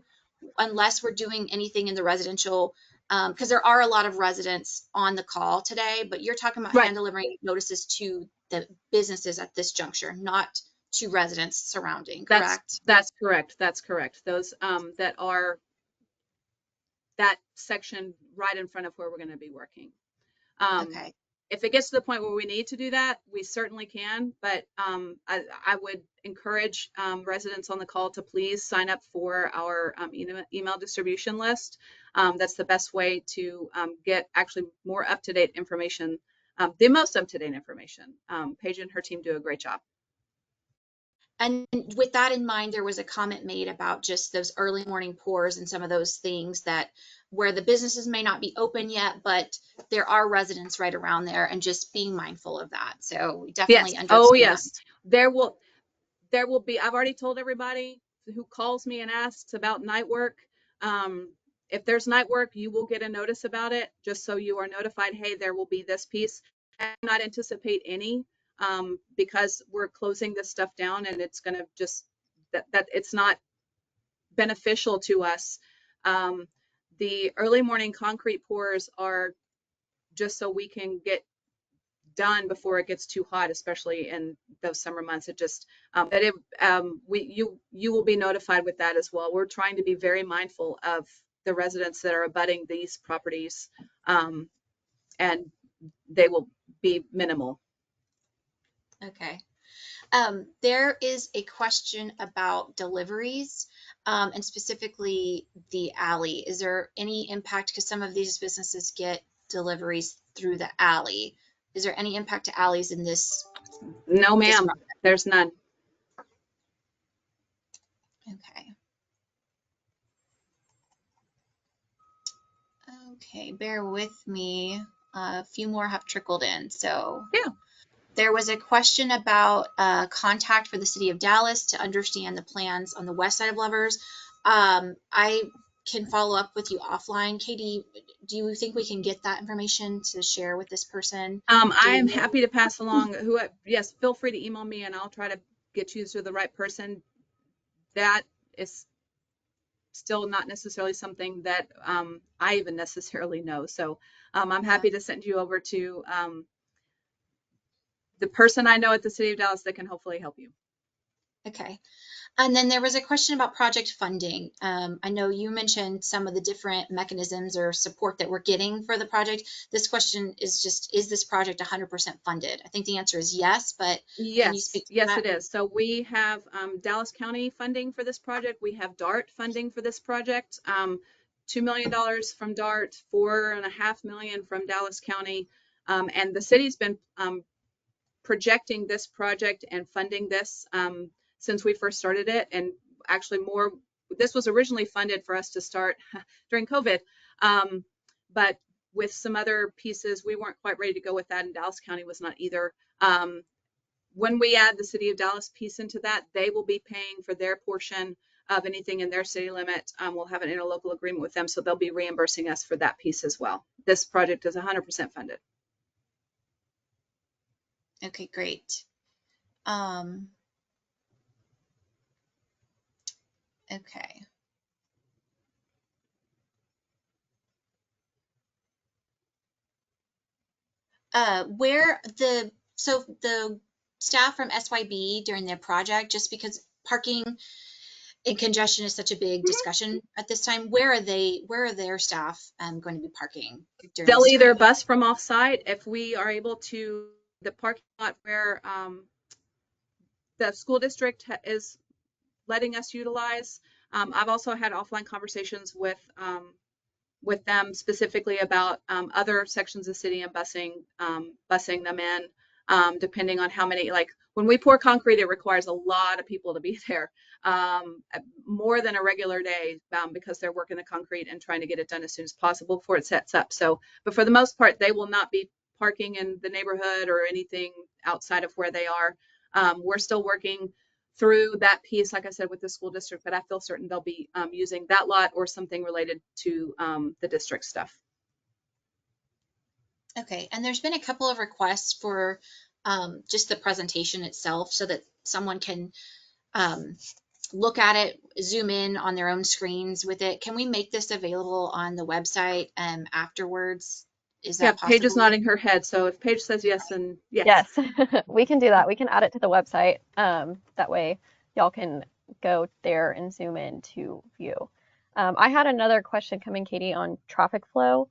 unless we're doing anything in the residential, because there are a lot of residents on the call today, but you're talking about Right. hand delivering notices to the businesses at this juncture, not to residents surrounding, correct? That's correct. That's correct. Those that are that section right in front of where we're going to be working. Okay. If it gets to the point where we need to do that, we certainly can. But I would encourage residents on the call to please sign up for our email distribution list. That's the best way to get actually more up-to-date information, the most up-to-date information. Paige and her team do a great job. And with that in mind, there was a comment made about just those early morning pours and some of those things that where the businesses may not be open yet, but there are residents right around there, and just being mindful of that. So we Yes. definitely Oh, understand. yes. There will be, I've already told everybody who calls me and asks about night work. If there's night work, you will get a notice about it, just so you are notified, hey, there will be this piece. I do not anticipate any, because we're closing this stuff down, and it's going to just, that it's not beneficial to us. The early morning concrete pours are just so we can get done before it gets too hot, especially in those summer months. It just, you will be notified with that as well. We're trying to be very mindful of the residents that are abutting these properties, and they will be minimal. Okay. There is a question about deliveries, and specifically the alley. Is there any impact, because some of these businesses get deliveries through the alley? Is there any impact to alleys in this No, ma'am, project? there's none. Okay. Okay, bear with me. A few more have trickled in. So Yeah. there was a question about contact for the city of Dallas to understand the plans on the west side of Lovers. I can follow up with you offline. Katie, do you think we can get that information to share with this person? I am happy to pass along yes, feel free to email me and I'll try to get you to the right person. That is still not necessarily something that I even necessarily know. So I'm happy to send you over to the person I know at the City of Dallas that can hopefully help you. Okay. And then there was a question about project funding. I know you mentioned some of the different mechanisms or support that we're getting for the project. This question is just, is this project 100% funded? I think the answer is yes, but can you speak to Yes, that? it is. So we have Dallas County funding for this project. We have DART funding for this project. $2 million from DART, $4.5 million from Dallas County. And the city's been projecting this project and funding this since we first started it, and actually more. This was originally funded for us to start during COVID, but with some other pieces, we weren't quite ready to go with that, and Dallas County was not either. When we add the City of Dallas piece into that, they will be paying for their portion of anything in their city limit. We'll have an interlocal agreement with them, so they'll be reimbursing us for that piece as well. This project is 100% funded. Okay, great. Okay. where the staff from SYB during their project, just because parking and congestion is such a big discussion at this time, where are their staff going to be parking during They'll this either time? bus from off-site if we are able to, the parking lot where the school district is letting us utilize. I've also had offline conversations with them specifically about other sections of the city and busing them in, depending on how many, like when we pour concrete, it requires a lot of people to be there, more than a regular day, because they're working the concrete and trying to get it done as soon as possible before it sets up. So, but for the most part, they will not be parking in the neighborhood or anything outside of where they are. We're still working through that piece, like I said, with the school district, but I feel certain they'll be using that lot or something related to the district stuff. Okay, and there's been a couple of requests for just the presentation itself so that someone can um, look at it, zoom in on their own screens with it. Can we make this available on the website afterwards? Is Yeah, that Paige is possible? nodding her head. So if Paige says yes, then yes. Yes, we can do that. We can add it to the website. That way y'all can go there and zoom in to view. I had another question coming, Katie, on traffic flow.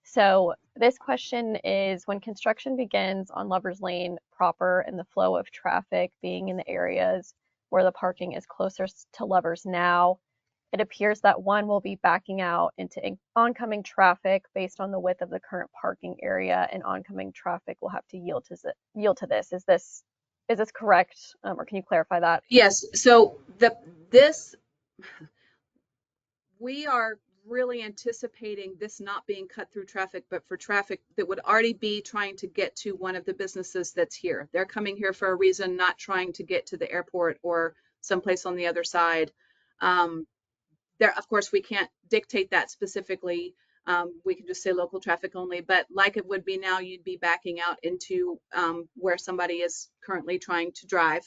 So this question is, when construction begins on Lover's Lane proper and the flow of traffic being in the areas where the parking is closest to Lover's now, it appears that one will be backing out into oncoming traffic based on the width of the current parking area, and oncoming traffic will have to yield to this. Is this correct, or can you clarify that? Yes. So this we are really anticipating this not being cut through traffic, but for traffic that would already be trying to get to one of the businesses that's here. They're coming here for a reason, not trying to get to the airport or someplace on the other side. There, of course, we can't dictate that specifically. We can just say local traffic only, but like it would be now, you'd be backing out into where somebody is currently trying to drive.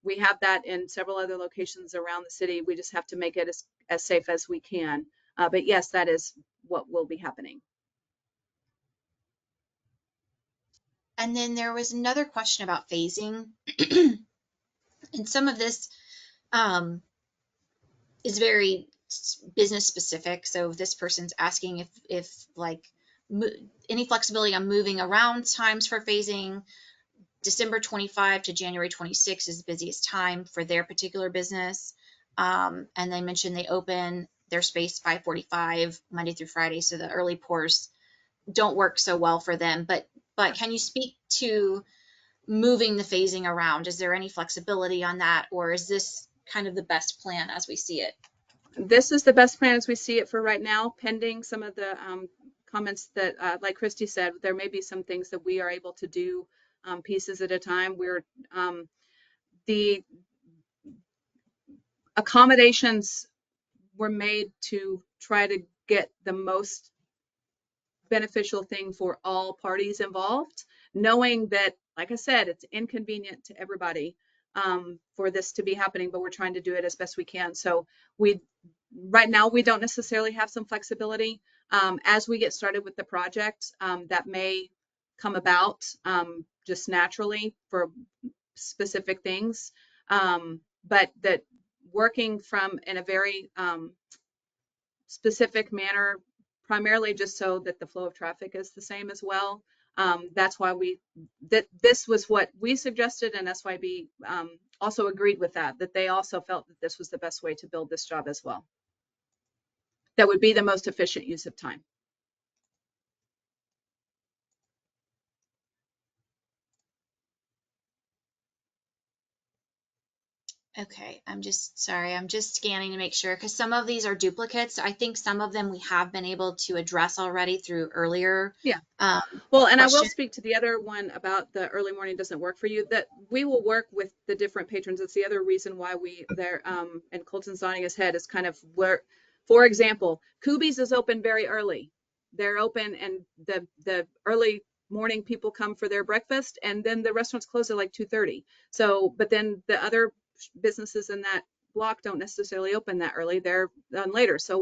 We have that in several other locations around the city. We just have to make it as safe as we can. But yes, that is what will be happening. And then there was another question about phasing. And some of this is very business specific. So this person's asking if like any flexibility on moving around times for phasing. December 25 to January 26 is the busiest time for their particular business. And they mentioned they open their space 5:45 Monday through Friday, so the early pours don't work so well for them. But can you speak to moving the phasing around? Is there any flexibility on that, or is this kind of the best plan as we see it? This is the best plan as we see it for right now, pending some of the comments that, like Christy said, there may be some things that we are able to do pieces at a time. The accommodations were made to try to get the most beneficial thing for all parties involved, knowing that, like I said, it's inconvenient to everybody for this to be happening, but we're trying to do it as best we can. So right now we don't necessarily have some flexibility. As we get started with the project, that may come about just naturally for specific things, but that working from in a very specific manner, primarily just so that the flow of traffic is the same as well. That's why this was what we suggested, and SYB also agreed with that they also felt that this was the best way to build this job as well. That would be the most efficient use of time. Okay, I'm just scanning to make sure, because some of these are duplicates. I think some of them we have been able to address already through earlier. Yeah. Well, and I will question. speak to the other one about the early morning doesn't work for you, that we will work with the different patrons. It's the other reason why and Colton's nodding his head is kind of where, for example, Kubi's is open very early. They're open, and the early morning people come for their breakfast, and then the restaurants close at like 2:30. So, but then the other businesses in that block don't necessarily open that early. They're done later. So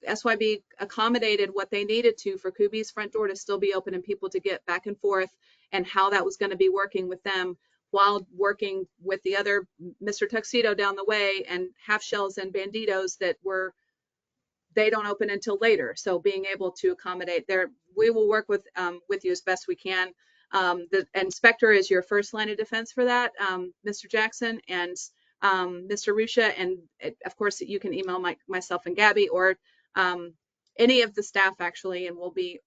SYB accommodated what they needed to for Kubi's front door to still be open and people to get back and forth, and how that was going to be working with them while working with the other Mr. Tuxedo down the way and Half Shells and Banditos that were, they don't open until later. So being able to accommodate there, we will work with you as best we can. The inspector is your first line of defense for that, Mr. Jackson and Mr. Rusha, and of course you can email myself and Gabby, or any of the staff actually, and we'll be,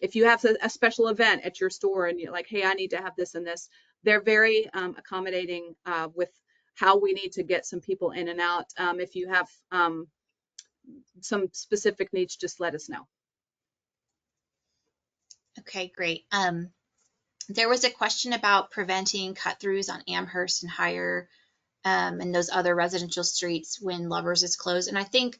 if you have a special event at your store and you're like, hey, I need to have this and this, they're very accommodating with how we need to get some people in and out. If you have some specific needs, just let us know. Okay, great. There was a question about preventing cut-throughs on Amherst and Higher and those other residential streets when Lovers is closed. And I think,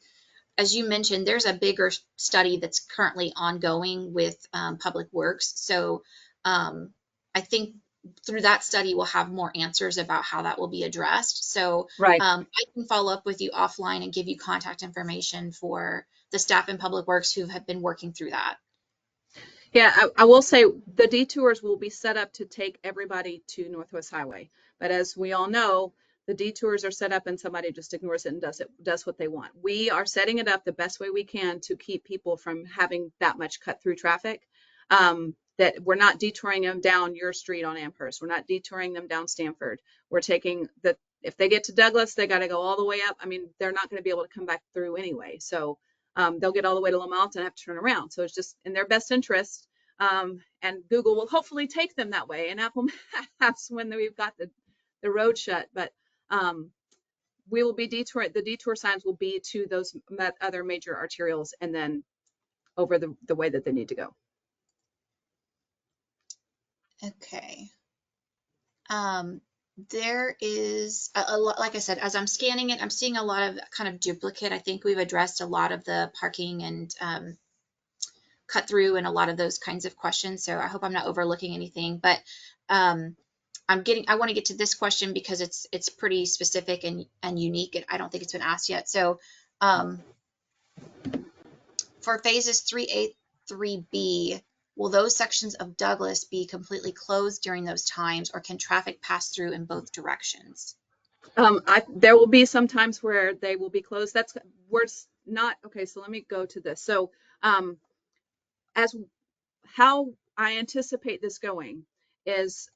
as you mentioned, there's a bigger study that's currently ongoing with Public Works. So I think through that study, we'll have more answers about how that will be addressed. So Right. I can follow up with you offline and give you contact information for the staff in Public Works who have been working through that. Yeah, I will say the detours will be set up to take everybody to Northwest Highway. But as we all know, the detours are set up and somebody just ignores it and does what they want. We are setting it up the best way we can to keep people from having that much cut through traffic. That we're not detouring them down your street on Amherst. We're not detouring them down Stanford. We're taking if they get to Douglas, they got to go all the way up. I mean, they're not going to be able to come back through anyway. So they'll get all the way to Lamont and have to turn around. So it's just in their best interest. And Google will hopefully take them that way, and Apple Maps when we've got the road shut. But we will be detouring. The detour signs will be to those other major arterials and then over the way that they need to go. Okay. There is a lot, like I said, as I'm scanning it, I'm seeing a lot of kind of duplicate. I think we've addressed a lot of the parking and cut through and a lot of those kinds of questions. So I hope I'm not overlooking anything, but I want to get to this question because it's pretty specific and unique, and I don't think it's been asked yet. So for phases 3A, 3B, will those sections of Douglas be completely closed during those times, or can traffic pass through in both directions? There will be some times where they will be closed. We're not, okay, so let me go to this. So as how I anticipate this going is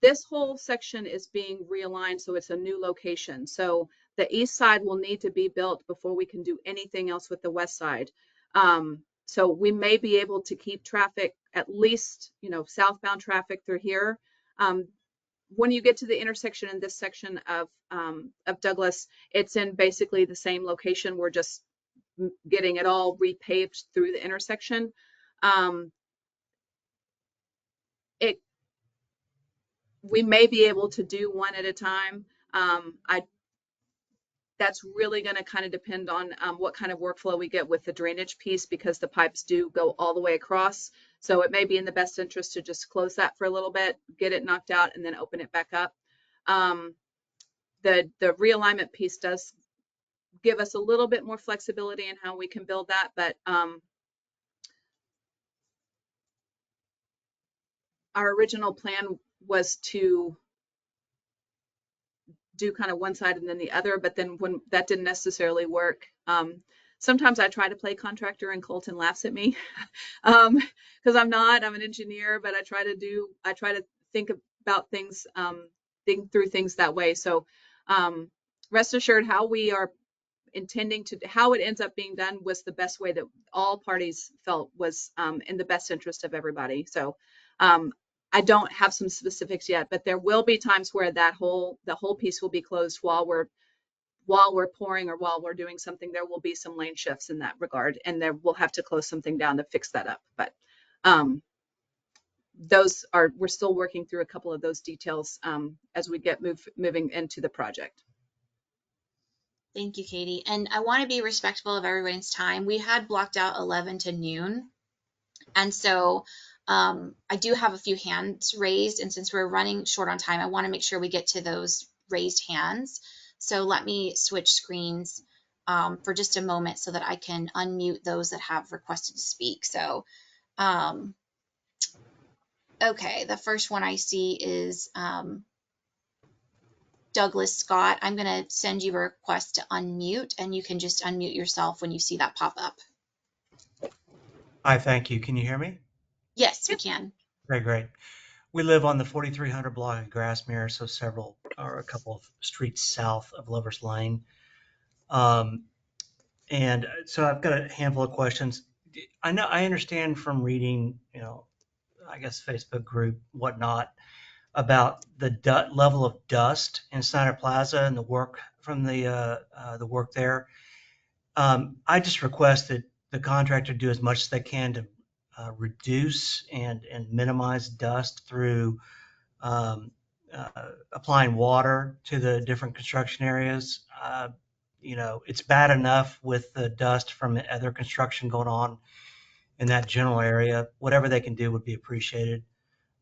this whole section is being realigned, so it's a new location. So the east side will need to be built before we can do anything else with the west side. So we may be able to keep traffic, at least, southbound traffic through here. When you get to the intersection in this section of Douglas, it's in basically the same location. We're just getting it all repaved through the intersection. We may be able to do one at a time. That's really going to kind of depend on what kind of workflow we get with the drainage piece, because the pipes do go all the way across. So it may be in the best interest to just close that for a little bit, get it knocked out, and then open it back up. The realignment piece does give us a little bit more flexibility in how we can build that, but our original plan was to do kind of one side and then the other, but then when that didn't necessarily work, sometimes I try to play contractor and Colton laughs at me because I'm an engineer, but I try to think about things, think through things that way. So rest assured, how we are intending to, how it ends up being done was the best way that all parties felt was in the best interest of everybody. So I don't have some specifics yet, but there will be times where the whole piece will be closed while we're pouring or while we're doing something. There will be some lane shifts in that regard, and there we'll have to close something down to fix that up. But we're still working through a couple of those details as we get moving into the project. Thank you, Katie. And I want to be respectful of everyone's time. We had blocked out 11 to noon. And so I do have a few hands raised. And since we're running short on time, I want to make sure we get to those raised hands. So let me switch screens for just a moment so that I can unmute those that have requested to speak. So, okay, the first one I see is Douglas Scott. I'm going to send you a request to unmute, and you can just unmute yourself when you see that pop up. Hi, thank you. Can you hear me? Yes, we can. Great, great. We live on the 4300 block of Grassmere, so several or a couple of streets south of Lovers Lane. And so I've got a handful of questions. I understand from reading, I guess Facebook group, whatnot, about the level of dust in Snyder Plaza and the work from the work there. I just request that the contractor do as much as they can to reduce and minimize dust through applying water to the different construction areas. It's bad enough with the dust from other construction going on in that general area. Whatever they can do would be appreciated.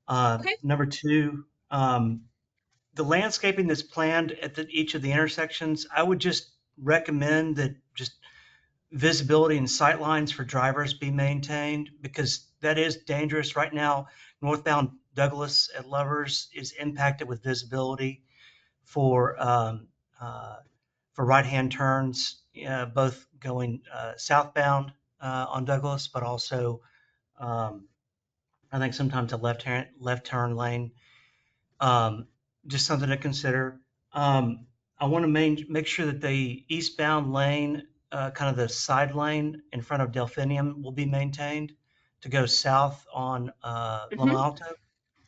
Okay. Number two, the landscaping that's planned at each of the intersections, I would just recommend that just visibility and sight lines for drivers be maintained, because that is dangerous right now. Northbound Douglas at Lovers is impacted with visibility for right-hand turns, both going southbound on Douglas, but also I think sometimes a left turn lane. Just something to consider. I want to make sure that the eastbound lane, kind of the side lane in front of Delphinium, will be maintained to go south on Loma Alto.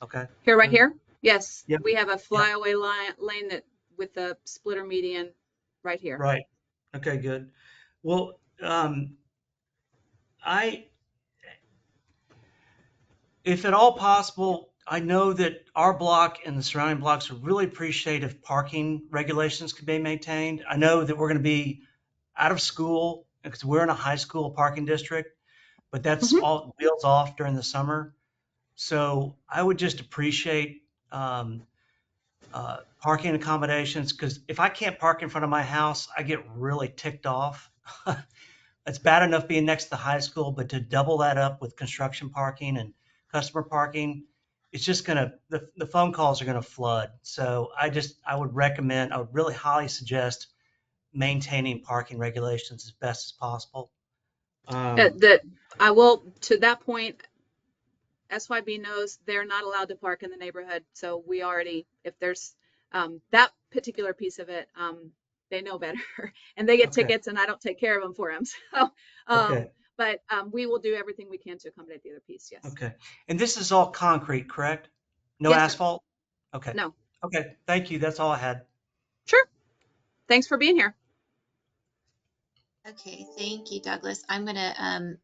Okay. Here, right Good. here? Yes, Yep. we have a Yep. flyaway lane that with the splitter median right here. Right. Okay, good. Well, if at all possible, I know that our block and the surrounding blocks would really appreciate if parking regulations could be maintained. I know that we're going to be out of school because we're in a high school parking district, but that's all wheels off during the summer. So I would just appreciate parking accommodations, because if I can't park in front of my house, I get really ticked off. It's bad enough being next to the high school, but to double that up with construction parking and customer parking, it's just the phone calls are gonna flood. So I would really highly suggest maintaining parking regulations as best as possible. That I will, to that point, SYB knows they're not allowed to park in the neighborhood. So we already, if there's that particular piece of it, they know better and they get Okay. tickets and I don't take care of them for them. So, Okay. but we will do everything we can to accommodate the other piece. Yes. Okay. And this is all concrete, correct? No Yes, sir. asphalt? Okay. No. Okay. Thank you. That's all I had. Sure. Thanks for being here. Okay, thank you, Douglas. I'm going to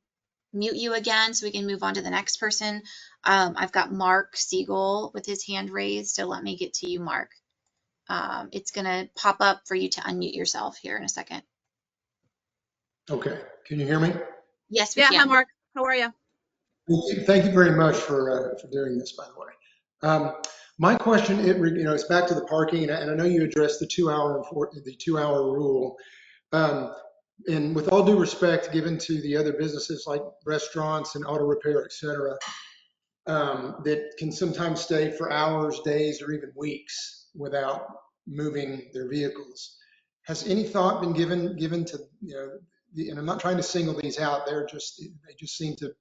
mute you again so we can move on to the next person. I've got Mark Siegel with his hand raised, so let me get to you, Mark. It's going to pop up for you to unmute yourself here in a second. Okay, can you hear me? Yes, we Yeah. can. Hi, Mark. How are you? Thank you very much for doing this, by the way. My question, it's back to the parking, and I know you addressed the 2-hour rule. And with all due respect given to the other businesses like restaurants and auto repair, et cetera, that can sometimes stay for hours, days, or even weeks without moving their vehicles. Has any thought been given to, and I'm not trying to single these out, they just seem to,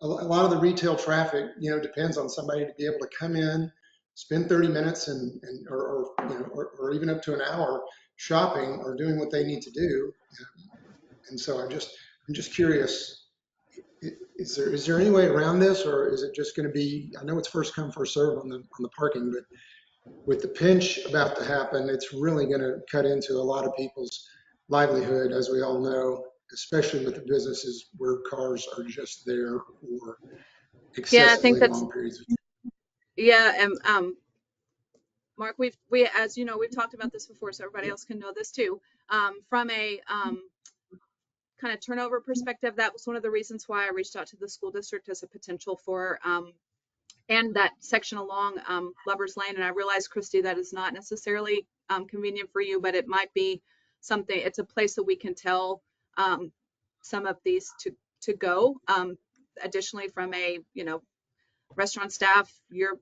a lot of the retail traffic, depends on somebody to be able to come in, spend 30 minutes or even up to an hour shopping or doing what they need to do. And so I'm just curious, is there any way around this, or is it just going to be, I know it's first come, first serve on the parking, but with the pinch about to happen, it's really going to cut into a lot of people's livelihood, as we all know, especially with the businesses where cars are just there for Yeah, I think excessively that's, long periods of time. yeah. And Mark, as you know, we've talked about this before, so everybody else can know this too. From a kind of turnover perspective, that was one of the reasons why I reached out to the school district as a potential for, and that section along Lovers Lane. And I realized, Christy, that is not necessarily convenient for you, but it might be something, it's a place that we can tell some of these to go. Additionally, from a, restaurant staff, your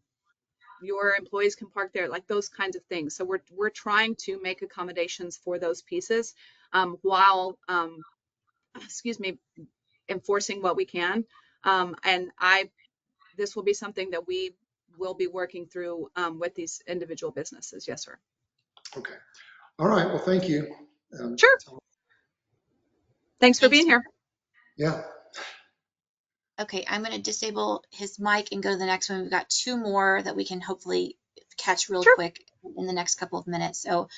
employees can park there, like those kinds of things. So we're trying to make accommodations for those pieces while excuse me, enforcing what we can. And this will be something that we will be working through with these individual businesses. Yes, sir. Okay. All right. Well, thank you. Sure. Thanks for Thanks, being here. Yeah. Okay, I'm going to disable his mic and go to the next one. We've got two more that we can hopefully catch real Sure. quick in the next couple of minutes. So,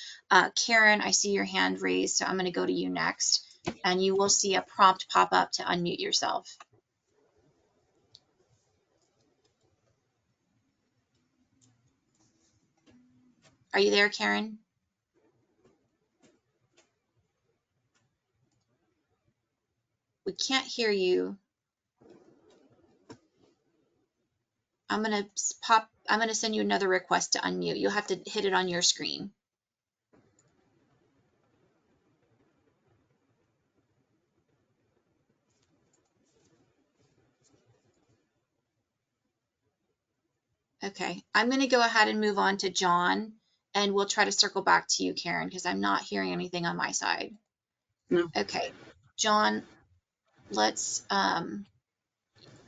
Karen, I see your hand raised, so I'm going to go to you next, and you will see a prompt pop up to unmute yourself. Are you there, Karen? We can't hear you. I'm going to send you another request to unmute. You'll have to hit it on your screen. Okay, I'm going to go ahead and move on to John, and we'll try to circle back to you, Karen, because I'm not hearing anything on my side. No. Okay, John,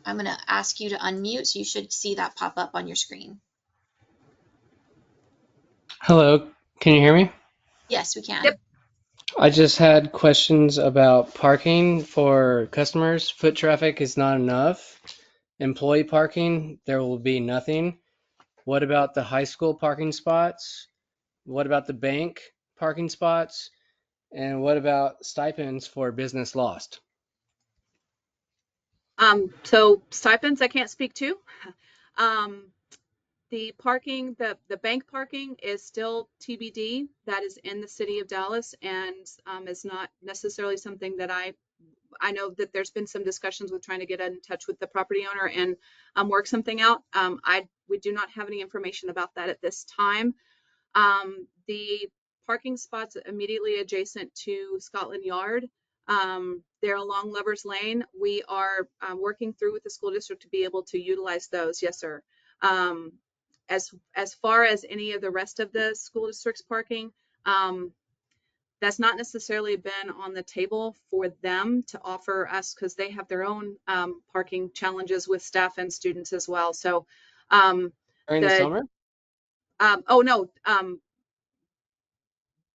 I'm going to ask you to unmute, so you should see that pop up on your screen. Hello, can you hear me? Yes, we can. Yep. I just had questions about parking for customers. Foot traffic is not enough. Employee parking, there will be nothing. What about the high school parking spots? What about the bank parking spots? And what about stipends for business lost? So stipends I can't speak to. The parking, the bank parking is still TBD. That is in the city of Dallas, and is not necessarily something that I know that there's been some discussions with trying to get in touch with the property owner and work something out. We do not have any information about that at this time. The parking spots immediately adjacent to Scotland Yard, they're along Lovers Lane. We are working through with the school district to be able to utilize those. Yes, sir. As far as any of the rest of the school district's parking, that's not necessarily been on the table for them to offer us because they have their own parking challenges with staff and students as well. So During the summer? oh no,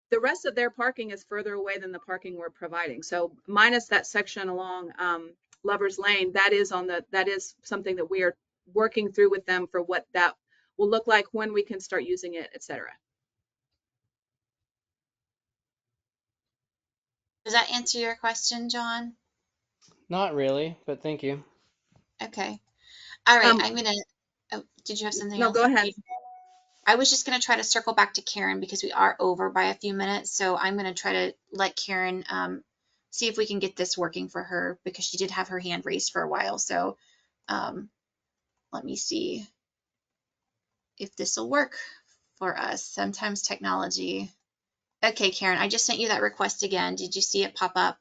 the rest of their parking is further away than the parking we're providing. So minus that section along Lovers Lane, that is something that we are working through with them for what that will look like when we can start using it, et cetera. Does that answer your question, John? Not really, but thank you. Okay. All right, I'm gonna, oh, did you have something No, else? go ahead. I was just gonna try to circle back to Karen because we are over by a few minutes. So I'm gonna try to let Karen see if we can get this working for her because she did have her hand raised for a while. So let me see if this will work for us. Sometimes technology. Okay, Karen, I just sent you that request again. Did you see it pop up?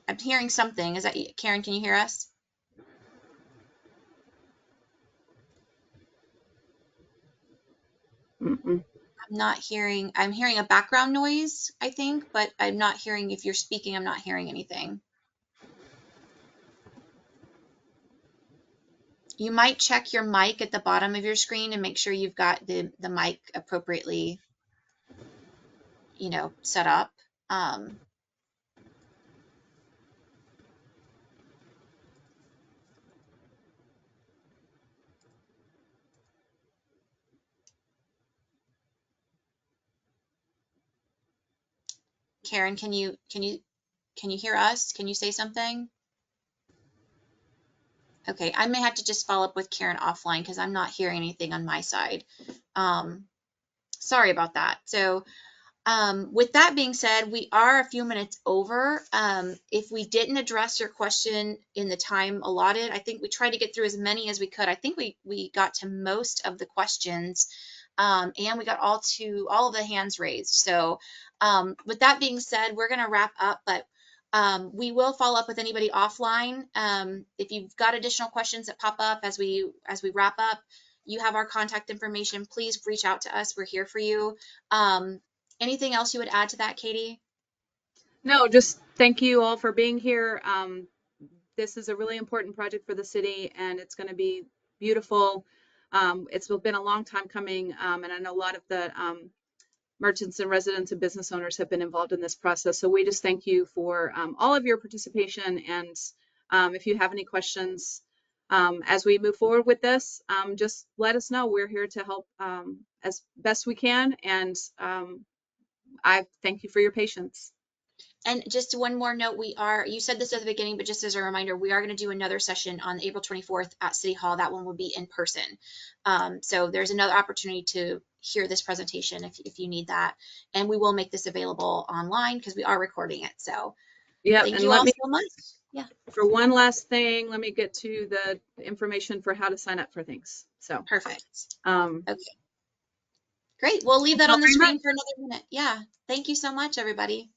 I'm hearing something. Is that Karen? Can you hear us? Mm-mm. I'm hearing a background noise, I think, but I'm not hearing, if you're speaking, I'm not hearing anything. You might check your mic at the bottom of your screen and make sure you've got the mic appropriately, set up. Karen, can you hear us? Can you say something? Okay, I may have to just follow up with Karen offline because I'm not hearing anything on my side. Sorry about that. So with that being said, we are a few minutes over. If we didn't address your question in the time allotted, I think we tried to get through as many as we could. I think we got to most of the questions. And we got all of the hands raised. So with that being said, we're going to wrap up, but we will follow up with anybody offline. If you've got additional questions that pop up as we wrap up, you have our contact information. Please reach out to us. We're here for you. Anything else you would add to that, Katie? No, just thank you all for being here. This is a really important project for the city, and it's going to be beautiful. It's been a long time coming, and I know a lot of the merchants and residents and business owners have been involved in this process. So we just thank you for all of your participation. And if you have any questions as we move forward with this, just let us know. We're here to help as best we can. And I thank you for your patience. And just one more note, you said this at the beginning, but just as a reminder, we are going to do another session on April 24th at City Hall. That one will be in person. So there's another opportunity to hear this presentation if you need that. And we will make this available online because we are recording it. So yeah, thank and you let all me, so much. Yeah. for one last thing, let me get to the information for how to sign up for things. So Perfect. okay. Great. We'll leave that Thank you on the very much. screen for another minute. Yeah. Thank you so much, everybody.